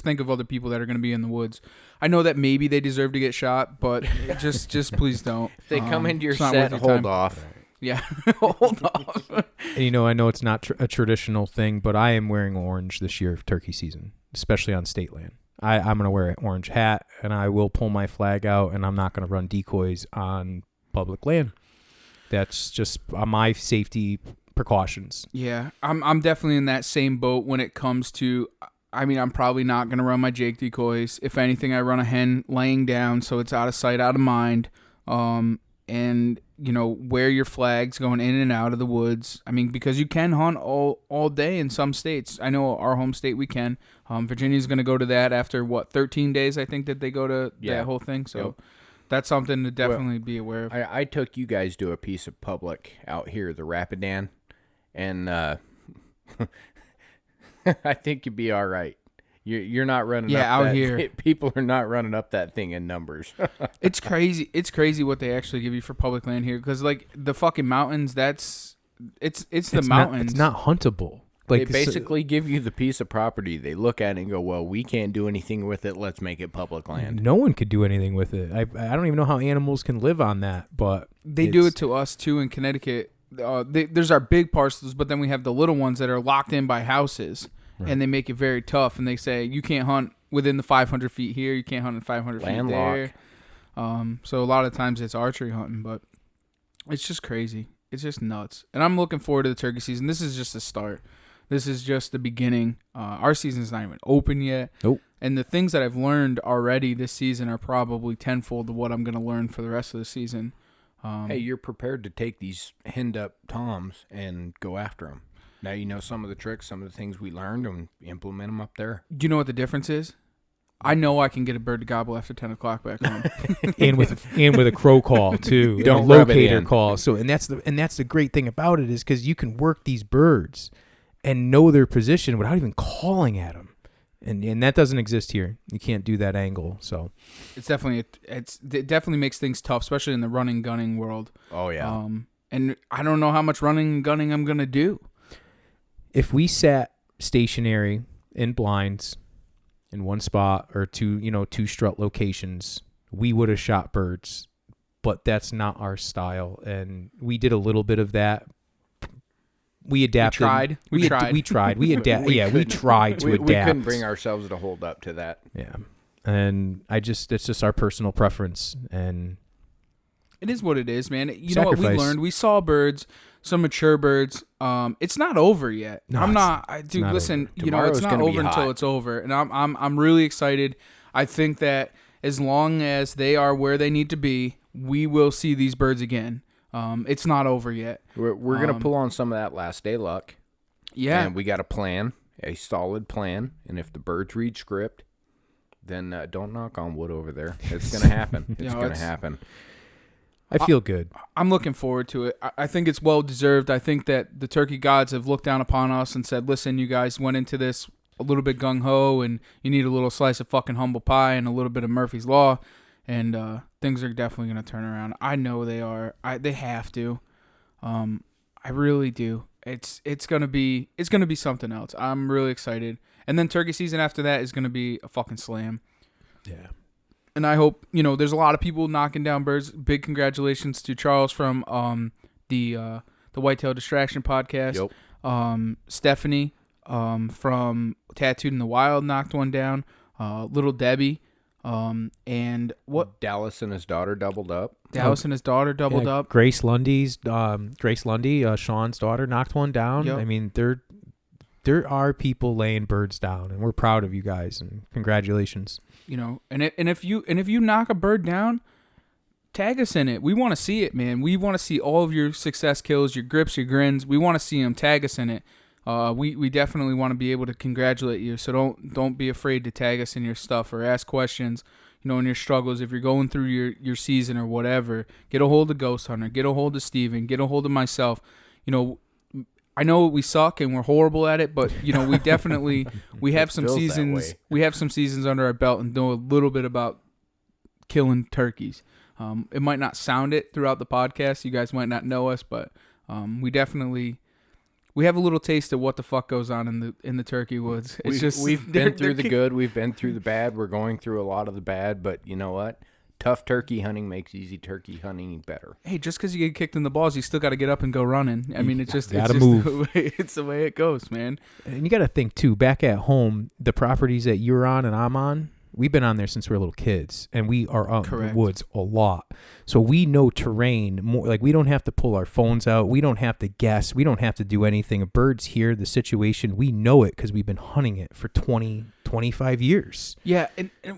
think of other people that are going to be in the woods. I know that maybe they deserve to get shot, but just please don't.
If they come into your
it's not
set,
worth your
hold
time.
off.
Yeah, hold off.
And, I know it's not a traditional thing, but I am wearing orange this year for turkey season, especially on state land. I'm going to wear an orange hat, and I will pull my flag out, and I'm not going to run decoys on public land. That's just my safety precautions.
Yeah, I'm definitely in that same boat when it comes to. I mean, I'm probably not going to run my Jake decoys. If anything, I run a hen laying down, so it's out of sight, out of mind. And wear your flags going in and out of the woods. I mean, because you can hunt all day in some states. I know our home state we can. Virginia's going to go to that after 13 days. I think that they go to that whole thing. So that's something to definitely be aware of.
I took you guys to a piece of public out here, the Rapidan, and I think you'd be all right. You're not running up
out
that,
here.
People are not running up that thing in numbers.
It's crazy. It's crazy what they actually give you for public land here, because like the fucking mountains, it's the mountains.
It's not huntable.
They basically give you the piece of property. They look at it and go, well, we can't do anything with it. Let's make it public land.
No one could do anything with it. I don't even know how animals can live on that, but
they do it to us too in Connecticut. There's our big parcels, but then we have the little ones that are locked in by houses. Right. And they make it very tough, and they say you can't hunt within the 500 feet here, you can't hunt in 500 feet there. So a lot of times it's archery hunting, but it's just crazy. It's just nuts. And I'm looking forward to the turkey season. This is just the start. This is just the beginning. Our season's not even open yet.
Nope.
And the things that I've learned already this season are probably tenfold of what I'm going to learn for the rest of the season.
Hey, you're prepared to take these henned up toms and go after them. Now you know some of the tricks, some of the things we learned, and implement them up there.
Do you know what the difference is? I know I can get a bird to gobble after 10 o'clock back home,
and with a crow call too,
Don't
and a
rub it
locator
in.
call. So and that's the great thing about it is because you can work these birds and know their position without even calling at them, and that doesn't exist here. You can't do that angle. So
it definitely makes things tough, especially in the running gunning world.
Oh yeah.
And I don't know how much running and gunning I'm gonna do.
If we sat stationary in blinds in one spot or two strut locations, we would have shot birds, but that's not our style. And we did a little bit of that. We adapted.
We tried.
We tried. We adapt. We tried to adapt.
We couldn't bring ourselves to hold up to that.
Yeah. And it's just our personal preference, and
it is what it is, man. You know what we
Sacrifice.
learned? We saw birds, some mature birds. It's not over yet.
No,
I'm not.
not
Listen.
over.
You know, it's
Tomorrow's
not
gonna be
over until
hot.
it's over, and I'm really excited. I think that as long as they are where they need to be, we will see these birds again. It's not over yet.
We're gonna pull on some of that last day luck.
Yeah.
And we got a plan, a solid plan. And if the birds read script, then don't knock on wood over there. It's gonna happen. It's gonna happen.
I feel good.
I'm looking forward to it. I think it's well deserved. I think that the turkey gods have looked down upon us and said, listen, you guys went into this a little bit gung-ho, and you need a little slice of fucking humble pie and a little bit of Murphy's Law, and things are definitely going to turn around. I know they are. They have to. I really do. It's gonna be something else. I'm really excited. And then turkey season after that is gonna be a fucking slam.
Yeah.
And I hope, there's a lot of people knocking down birds. Big congratulations to Charles from the Whitetail Distraction podcast.
Yep.
Stephanie from Tattooed in the Wild knocked one down. Little Debbie. And what?
Dallas and his daughter doubled up.
Dallas and his daughter doubled up.
Grace Lundy, Sean's daughter, knocked one down.
Yep.
I mean, there are people laying birds down, and we're proud of you guys, and congratulations.
And if you knock a bird down, tag us in it. We want to see it, man. We want to see all of your success kills, your grips, your grins. We want to see them. Tag us in it. We definitely want to be able to congratulate you. So don't be afraid to tag us in your stuff or ask questions. In your struggles, if you're going through your season or whatever, get a hold of Ghost Hunter, get a hold of Steven, get a hold of myself. I know we suck and we're horrible at it, but we definitely we have some seasons. We have some seasons under our belt and know a little bit about killing turkeys. It might not sound it throughout the podcast. You guys might not know us, but we have a little taste of what the fuck goes on in the turkey woods.
We've been through the good, we've been through the bad. We're going through a lot of the bad, but you know what? Tough turkey hunting makes easy turkey hunting better.
Hey, just because you get kicked in the balls, you still got to get up and go running. I mean, it's just
move.
It's the way it goes, man.
And you got to think too. Back at home, the properties that you're on and I'm on, we've been on there since we were little kids, and we are out in the woods a lot. So we know terrain more. Like, we don't have to pull our phones out. We don't have to guess. We don't have to do anything. A bird's here, the situation, we know it because we've been hunting it for 20, 25 years.
Yeah,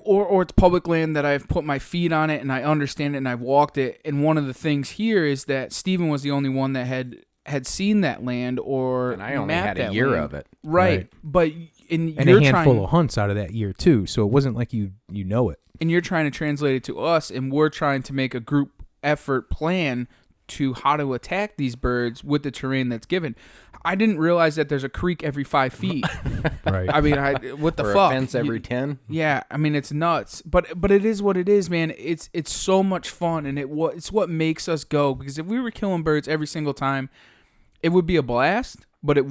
or it's public land that I've put my feet on it and I understand it and I've walked it. And one of the things here is that Steven was the only one that had seen that land or
and I only
mapped
had a
that
year
land.
Of it.
Right. But
and a handful of hunts out of that year too, so it wasn't like you know it.
And you're trying to translate it to us, and we're trying to make a group effort plan to how to attack these birds with the terrain that's given. I didn't realize that there's a creek every 5 feet.
Right.
I mean, what the
or
fuck?
A fence every 10.
Yeah, I mean, it's nuts. But it is what it is, man. It's so much fun, and it's what makes us go. Because if we were killing birds every single time, it would be a blast. But you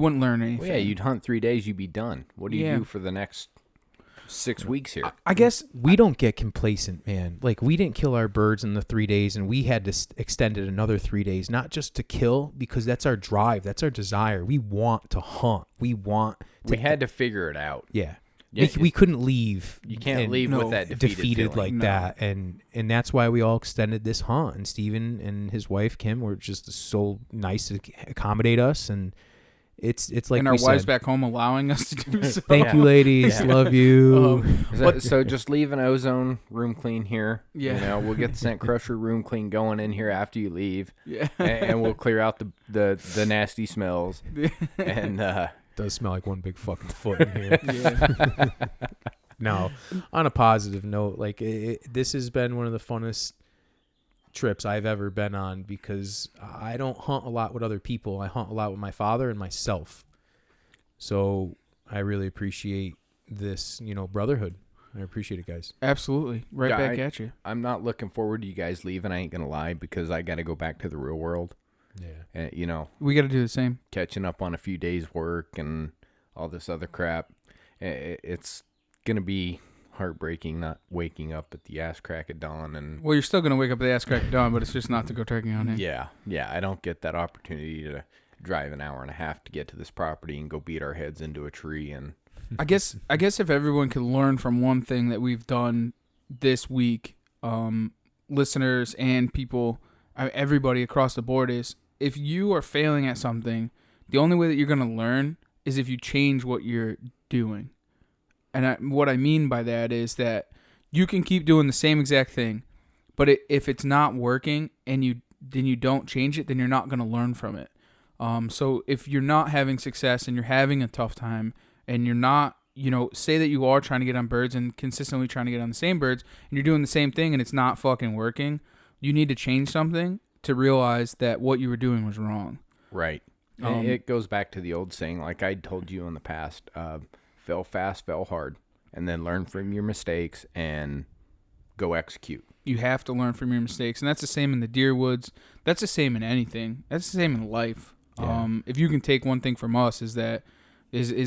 wouldn't learn anything.
Well, yeah, you'd hunt 3 days, you'd be done. What do you do for the next 6 weeks here?
I guess
we don't get complacent, man. Like, we didn't kill our birds in the 3 days, and we had to extend it another 3 days, not just to kill, because that's our drive, that's our desire. We want to hunt. We
had to figure it out.
Yeah. We couldn't leave.
You can't leave with that defeated
like that, and that's why we all extended this hunt. And Steven and his wife Kim were just so nice to accommodate us, and it's like,
and our wives back home allowing us to do so.
Thank you, ladies. Love you.
So just leave an ozone room clean here.
Yeah,
we'll get the scent crusher room clean going in here after you leave.
Yeah,
and we'll clear out the nasty smells. And
does smell like one big fucking foot in here.
Yeah.
No, on a positive note, like this has been one of the funnest trips I've ever been on, because I don't hunt a lot with other people. I hunt a lot with my father and myself. So I really appreciate this, brotherhood. I appreciate it, guys.
Absolutely. Back at you.
I'm not looking forward to you guys leaving. I ain't going to lie, because I got to go back to the real world.
Yeah.
And,
we got to do the same.
Catching up on a few days' work and all this other crap. It's going to be heartbreaking not waking up at the ass crack of dawn.
Well, you're still going to wake up at the ass crack of dawn, but it's just not to go turkey hunting.
Yeah. I don't get that opportunity to drive an hour and a half to get to this property and go beat our heads into a tree. And
I guess if everyone could learn from one thing that we've done this week, listeners and people, everybody across the board, is if you are failing at something, the only way that you're going to learn is if you change what you're doing. And what I mean by that is that you can keep doing the same exact thing, but if it's not working and you don't change it, then you're not going to learn from it. So if you're not having success and you're having a tough time and you're not, say that you are trying to get on birds and consistently trying to get on the same birds and you're doing the same thing and it's not fucking working, you need to change something to realize that what you were doing was wrong.
Right. It goes back to the old saying, like I told you in the past, fail fast, fail hard, and then learn from your mistakes and go execute.
You have to learn from your mistakes, and that's the same in the deer woods. That's the same in anything. That's the same in life.
Yeah.
If you can take one thing from us, is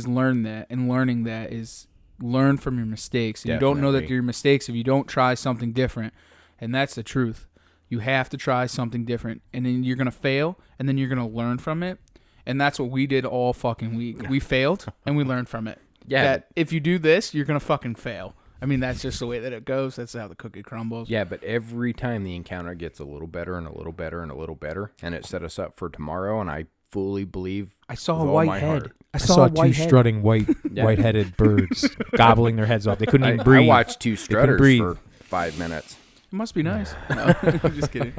learn that, and learning that is learn from your mistakes. And you don't know that they're your mistakes if you don't try something different, and that's the truth. You have to try something different, and then you're gonna fail, and then you're gonna learn from it, and that's what we did all fucking week. We failed, and we learned from it.
Yeah.
That if you do this, you're gonna fucking fail. I mean, that's just the way that it goes. That's how the cookie crumbles.
Yeah, but every time the encounter gets a little better and a little better and a little better, and it set us up for tomorrow, and I fully believe
I saw a
with all
white
my
head.
heart.
I saw two strutting
Yeah.
white-headed birds gobbling their heads off. They couldn't even breathe.
I watched two
couldn't
strutters
breathe.
for 5 minutes.
It must be nice. No, I'm just kidding.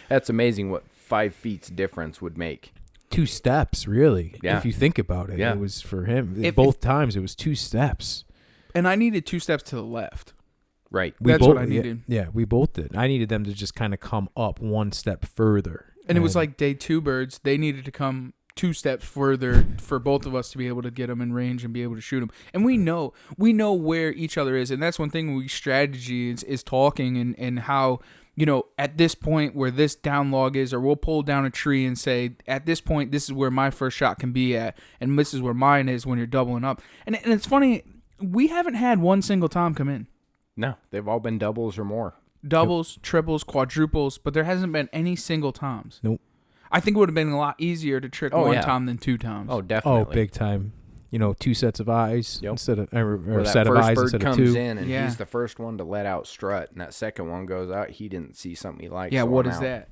That's amazing what 5 feet's difference would make.
2 steps, really.
Yeah.
If you think about it,
Yeah.
it was for him.
If-
Both times, it was 2 steps.
And I needed 2 steps to the left.
Right.
We
That's
both,
what I needed.
Yeah, we both did. I needed them to just kind of come up 1 step further.
And it was like day 2 birds. They needed to come 2 steps further for both of us to be able to get them in range and be able to shoot them. And we know where each other is. And that's one thing we strategy is talking and how, you know, at this point where this down log is, or we'll pull down a tree and say, at this point, this is where my first shot can be at. And this is where mine is when you're doubling up. And it's funny, we haven't had one single Tom come in.
No, they've all been doubles or more.
Doubles, triples, quadruples, but there hasn't been any single Toms.
Nope.
I think it would have been a lot easier to trick one Tom than 2 Toms.
Oh, definitely.
Oh, big time. You know, 2 sets of eyes instead of or
Where
a
that
set of
first
eyes
bird
instead of
comes
2.
in and
Yeah.
he's the first one to let out strut, and that second one goes out. He didn't see something he liked.
Yeah,
so
what
I'm
is
out.
that?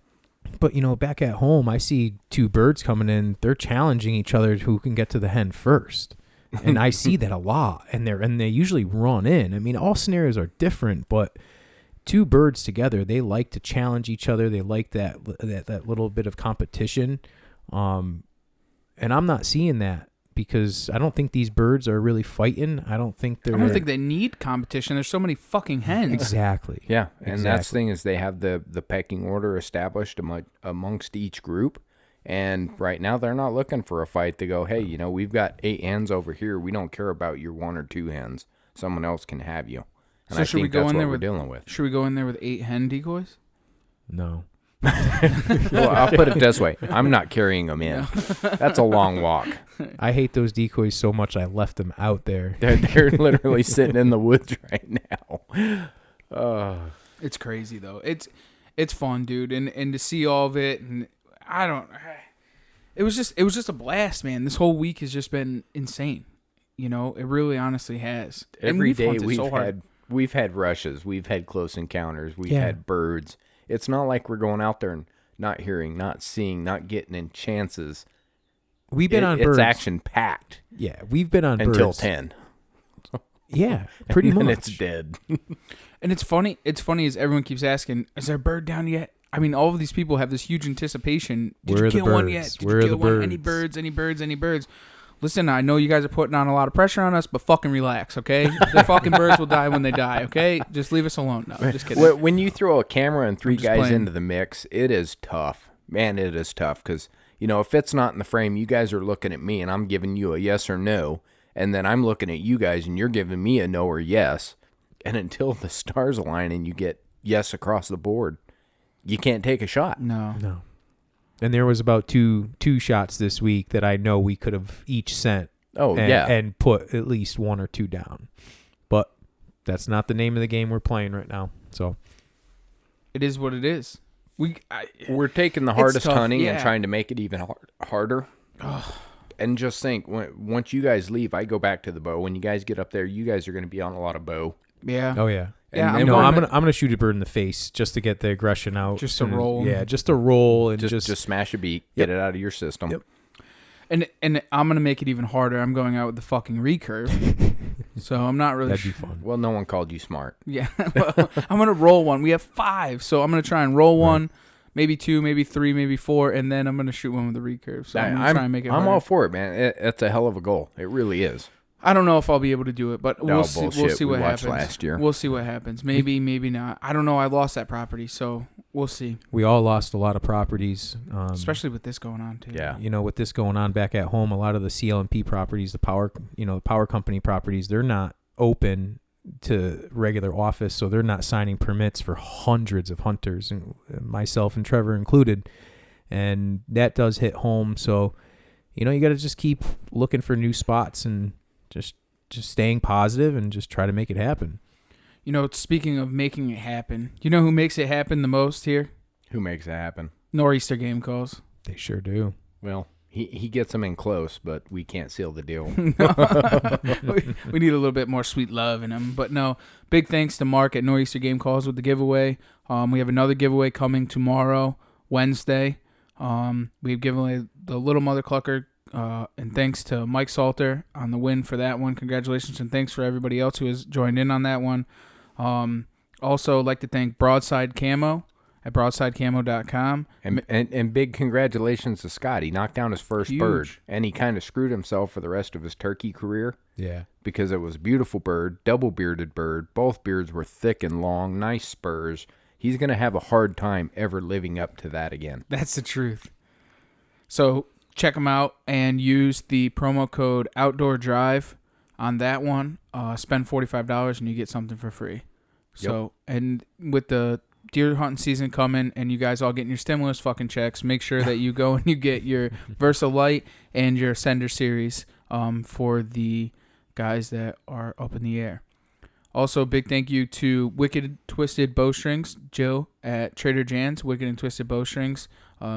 But, you know, back at home, I see 2 birds coming in. They're challenging each other who can get to the hen first. And I see that a lot. And they usually run in. I mean, all scenarios are different, but 2 birds together, they like to challenge each other. They like that little bit of competition. And I'm not seeing that because I don't think these birds are really fighting. I don't think
I don't think they need competition. There's so many fucking hens.
Exactly.
Yeah, and that's the
Exactly.
thing is they have the pecking order established amongst each group, and right now they're not looking for a fight. They go, hey, you know, we've got 8 hens over here. We don't care about your 1 or 2 hens. Someone else can have you. And
So
I
should we
think
go
that's
in
what
there
we're
with-
dealing with.
Should we go in there with 8 hen decoys?
No.
Well, I'll put it this way: I'm not carrying them in. That's a long walk.
I hate those decoys so much I left them out there.
They're literally sitting in the woods right now.
It's crazy though. It's fun, dude, and to see all of it, and it was just a blast, man. This whole week has just been insane. You know, it really honestly has. And
Every day
hunted
we've
so hard.
had rushes, we've had close encounters, we've
Yeah.
had birds. It's not like we're going out there and not hearing, not seeing, not getting in chances.
We've been on
It's
birds.
action packed
Yeah, we've been on
until
birds.
10.
Yeah, pretty
and
much.
then it's dead.
And it's funny. It's funny as everyone keeps asking, "Is there a bird down yet?" I mean, all of these people have this huge anticipation. Did
Where
you
are the
kill one
birds?
yet? Did
Where
you
are
kill
the
one? Any
birds?
birds? Any birds? Any birds? Listen, I know you guys are putting on a lot of pressure on us, but fucking relax, okay? The fucking birds will die when they die, okay? Just leave us alone. No, just kidding.
When you throw a camera and 3
just
guys
playing.
into the mix, it is tough. Man, it is tough because, you know, if it's not in the frame, you guys are looking at me and I'm giving you a yes or no. And then I'm looking at you guys and you're giving me a no or yes. And until the stars align and you get yes across the board, you can't take a shot.
No.
No. And there was about two shots this week that I know we could have each sent.
Oh,
and,
yeah.
and put at least 1 or 2 down. But that's not the name of the game we're playing right now. So
It is what it is.
We're taking the hardest
tough,
hunting
yeah.
and trying to make it even harder. And just think, once you guys leave, I go back to the bow. When you guys get up there, you guys are going to be on a lot of bow.
Yeah.
oh yeah.
Yeah,
And
I'm
no,
going
I'm gonna shoot a bird in the face just to get the aggression out.
Just to
And-
roll.
Yeah, just to roll and
Just smash a beak, get it out of your system.
Yep.
And I'm going to make it even harder. I'm going out with the fucking recurve. So I'm not really
that'd be fun.
Well, no one called you smart.
Yeah. Well, I'm going to roll one. We have 5. So I'm going to try and roll one, maybe 2, maybe 3, maybe 4, and then I'm going to shoot one with the recurve. So I'm going to try and make it
I'm
harder.
all for it, man. It's a hell of a goal. It really is.
I don't know if I'll be able to do it, but
No,
we'll see. We'll
bullshit.
see
We
what
watched
happens.
last year.
We'll see what happens. Maybe, maybe not. I don't know. I lost that property, so we'll see.
We all lost a lot of properties,
Especially with this going on too.
Yeah.
You know, with this going on back at home, a lot of the CLMP properties, the power company properties, they're not open to regular office, so they're not signing permits for hundreds of hunters, and myself and Trevor included, and that does hit home. So, you know, you got to just keep looking for new spots and just staying positive and just try to make it happen.
You know, speaking of making it happen, you know who makes it happen the most here?
Who makes that happen?
Nor'easter Game Calls.
They sure do.
Well, he gets them in close, but we can't seal the deal.
We need a little bit more sweet love in them. But no, big thanks to Mark at Nor'easter Game Calls with the giveaway. We have another giveaway coming tomorrow, Wednesday. We've given away the Little Mother Clucker, and thanks to Mike Salter on the win for that one. Congratulations, and thanks for everybody else who has joined in on that one. Also, like to thank Broadside Camo at broadsidecamo.com.
And big congratulations to Scott. He knocked down his first bird,
Huge.
and he kind of screwed himself for the rest of his turkey career
Yeah.
because it was a beautiful bird, double-bearded bird. Both beards were thick and long, nice spurs. He's going to have a hard time ever living up to that again.
That's the truth. So check them out and use the promo code Outdoor Drive on that one. Spend $45 and you get something for free. So, and with the deer hunting season coming and you guys all getting your stimulus fucking checks, make sure that you go and you get your Versa Light and your Sender Series for the guys that are up in the air. Also, big thank you to Wicked Twisted Bowstrings, Jill at Trader Jan's, Wicked and Twisted Bowstrings.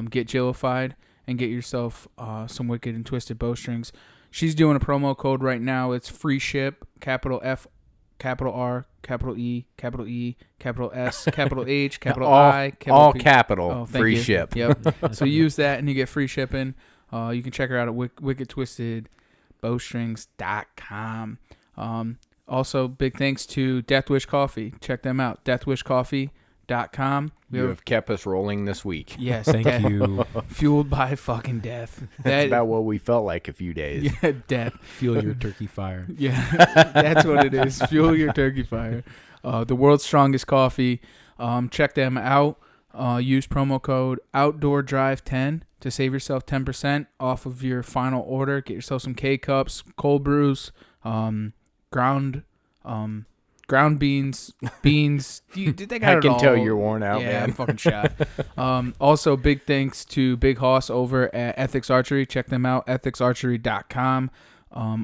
Get Jillified and get yourself some Wicked and Twisted Bowstrings. She's doing a promo code right now. It's free ship, capital F, capital R, capital E, capital E, capital S, capital H, capital I, capital
all
P.
capital,
Oh, thank
free
you.
ship.
Yep. So use that and you get free shipping. You can check her out at wickedtwistedbowstrings.com. Also, big thanks to Death Wish Coffee. Check them out, deathwishcoffee.com.
You have kept us rolling this week.
Yes,
Thank you.
Fueled by fucking death.
That's about what we felt like a few days.
Yeah, death.
Feel your turkey fire.
Yeah, that's what it is. Fuel your turkey fire. The world's strongest coffee. Check them out. Use promo code OutdoorDrive10 to save yourself 10% off of your final order. Get yourself some K-Cups, cold brews, ground beans. They got
I
it
can
all.
tell you're worn out,
Yeah,
man.
I'm fucking shot. Also, big thanks to Big Hoss over at Ethics Archery. Check them out, ethicsarchery.com.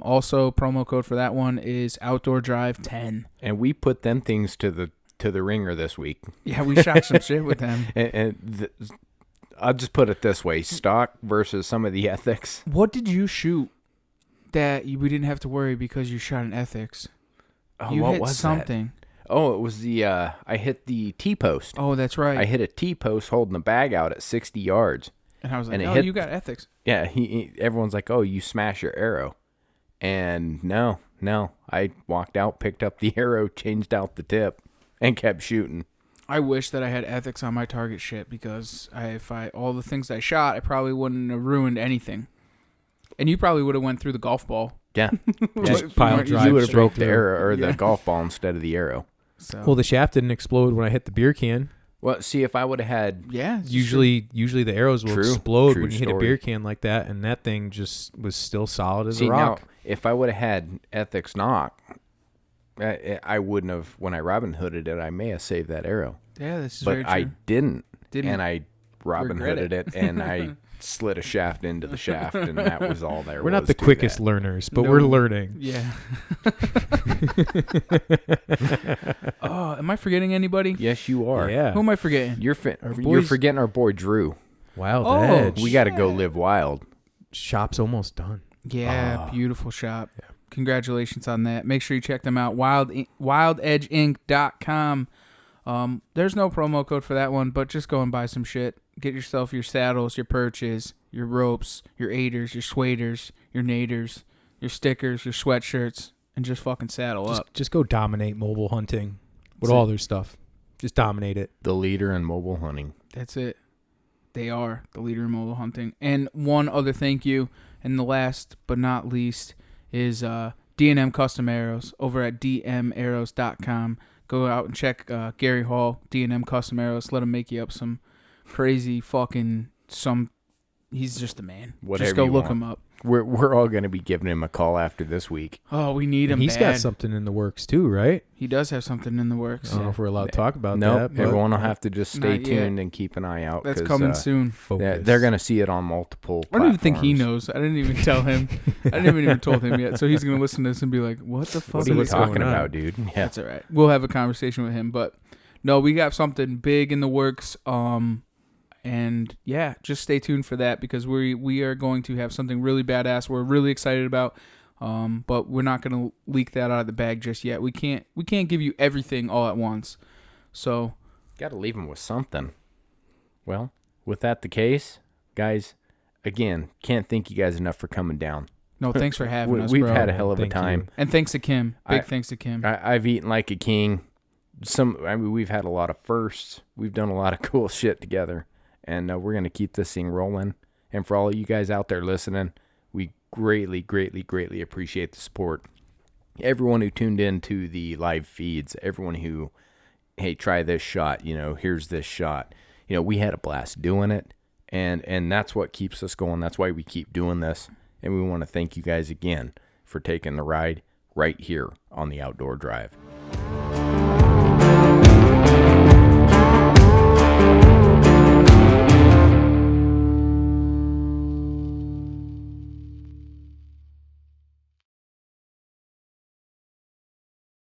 Also, promo code for that one is Outdoor Drive 10.
And we put them things to the ringer this week.
Yeah, we shot some shit with them.
I'll just put it this way: stock versus some of the ethics.
What did you shoot that we didn't have to worry because you shot an Ethics?
Oh,
You
what
hit
was
something.
that? Oh, it was the I hit the T-post.
Oh, that's right.
I hit a T-post holding the bag out at 60 yards.
and I was like,
and it
oh,
hit-
you got Ethics.
Yeah, everyone's like, "Oh, you smash your arrow," and no, I walked out, picked up the arrow, changed out the tip, and kept shooting.
I wish that I had Ethics on my target shit because if all the things I shot, I probably wouldn't have ruined anything. And you probably would have went through the golf ball.
Yeah,
Just
pile drive
you would have
straight
broke the
through.
arrow or
Yeah.
the golf ball instead of the arrow.
So,
Well, the shaft didn't explode when I hit the beer can.
Well, see, if I would have had
yeah. it's
Usually the arrows will
True.
explode
True
when you hit a
story.
beer can like that, and that thing just was still solid as
see
a rock.
now, if I would have had ethics knock, I wouldn't have. When I Robin Hooded it, I may have saved that arrow,
true. Yeah, this is
but
very true.
I didn't,
Didn't
and I Robin
regret
Hooded it, and I slid a shaft into the shaft, and that was all there.
We're not
was
the
to
quickest
that.
learners, but
No.
we're learning.
Yeah. Oh, am I forgetting anybody?
Yes, you are.
Yeah.
Who am I forgetting?
You're
Our
you're
boys-
forgetting our boy Drew.
Wild
Oh,
Edge.
We got to go live wild.
Shop's almost done.
Yeah,
Ah.
beautiful shop. Congratulations on that. Make sure you check them out. WildEdgeInc.com. There's no promo code for that one, but just go and buy some shit. Get yourself your saddles, your perches, your ropes, your aiders, your swaders, your naders, your stickers, your sweatshirts, and just fucking saddle up.
Just go dominate mobile hunting with
That's
all
it.
their stuff. Just dominate it.
The leader in mobile hunting.
That's it. They are the leader in mobile hunting. And one other thank you, and the last but not least, is D&M Custom Arrows over at dmarrows.com. Go out and check Gary Hall, D&M Custom Arrows. Let him make you up some crazy fucking he's just a man.
Whatever
just go
you
look
want.
him up.
We're all going to be giving him a call after this week.
Oh, we need him
He's
bad.
got something in the works too, right?
He does have something in the works.
I don't know if we're allowed to talk about
Nope,
that. But
everyone will have to just stay
Not yet.
tuned and keep an eye out.
That's
'cause,
coming soon.
focus.
they're going to see it on multiple
I don't even think he
platforms.
knows. I didn't even tell him. I didn't even told him yet. So he's going to listen to this and be like, what the fuck
What
See
are you
what's
is
talking
going on.
about, dude? Yeah.
That's all right. We'll have a conversation with him. But no, we got something big in the works. And yeah, just stay tuned for that because we are going to have something really badass. We're really excited about. But we're not going to leak that out of the bag just yet. We can't give you everything all at once. So
Got to leave them with something. Well, with that the case, guys, again, can't thank you guys enough for coming down.
no, thanks for having us,
We've
bro.
had a hell of a
Thank
time.
you.
And thanks to Kim. Big thanks to Kim.
I've eaten like a king. We've had a lot of firsts. We've done a lot of cool shit together, and we're gonna keep this thing rolling. And for all of you guys out there listening, we greatly, greatly, greatly appreciate the support. Everyone who tuned in to the live feeds, everyone who, hey, try this shot. Here's this shot. We had a blast doing it, and that's what keeps us going. That's why we keep doing this, and we want to thank you guys again for taking the ride right here on the Outdoor Drive.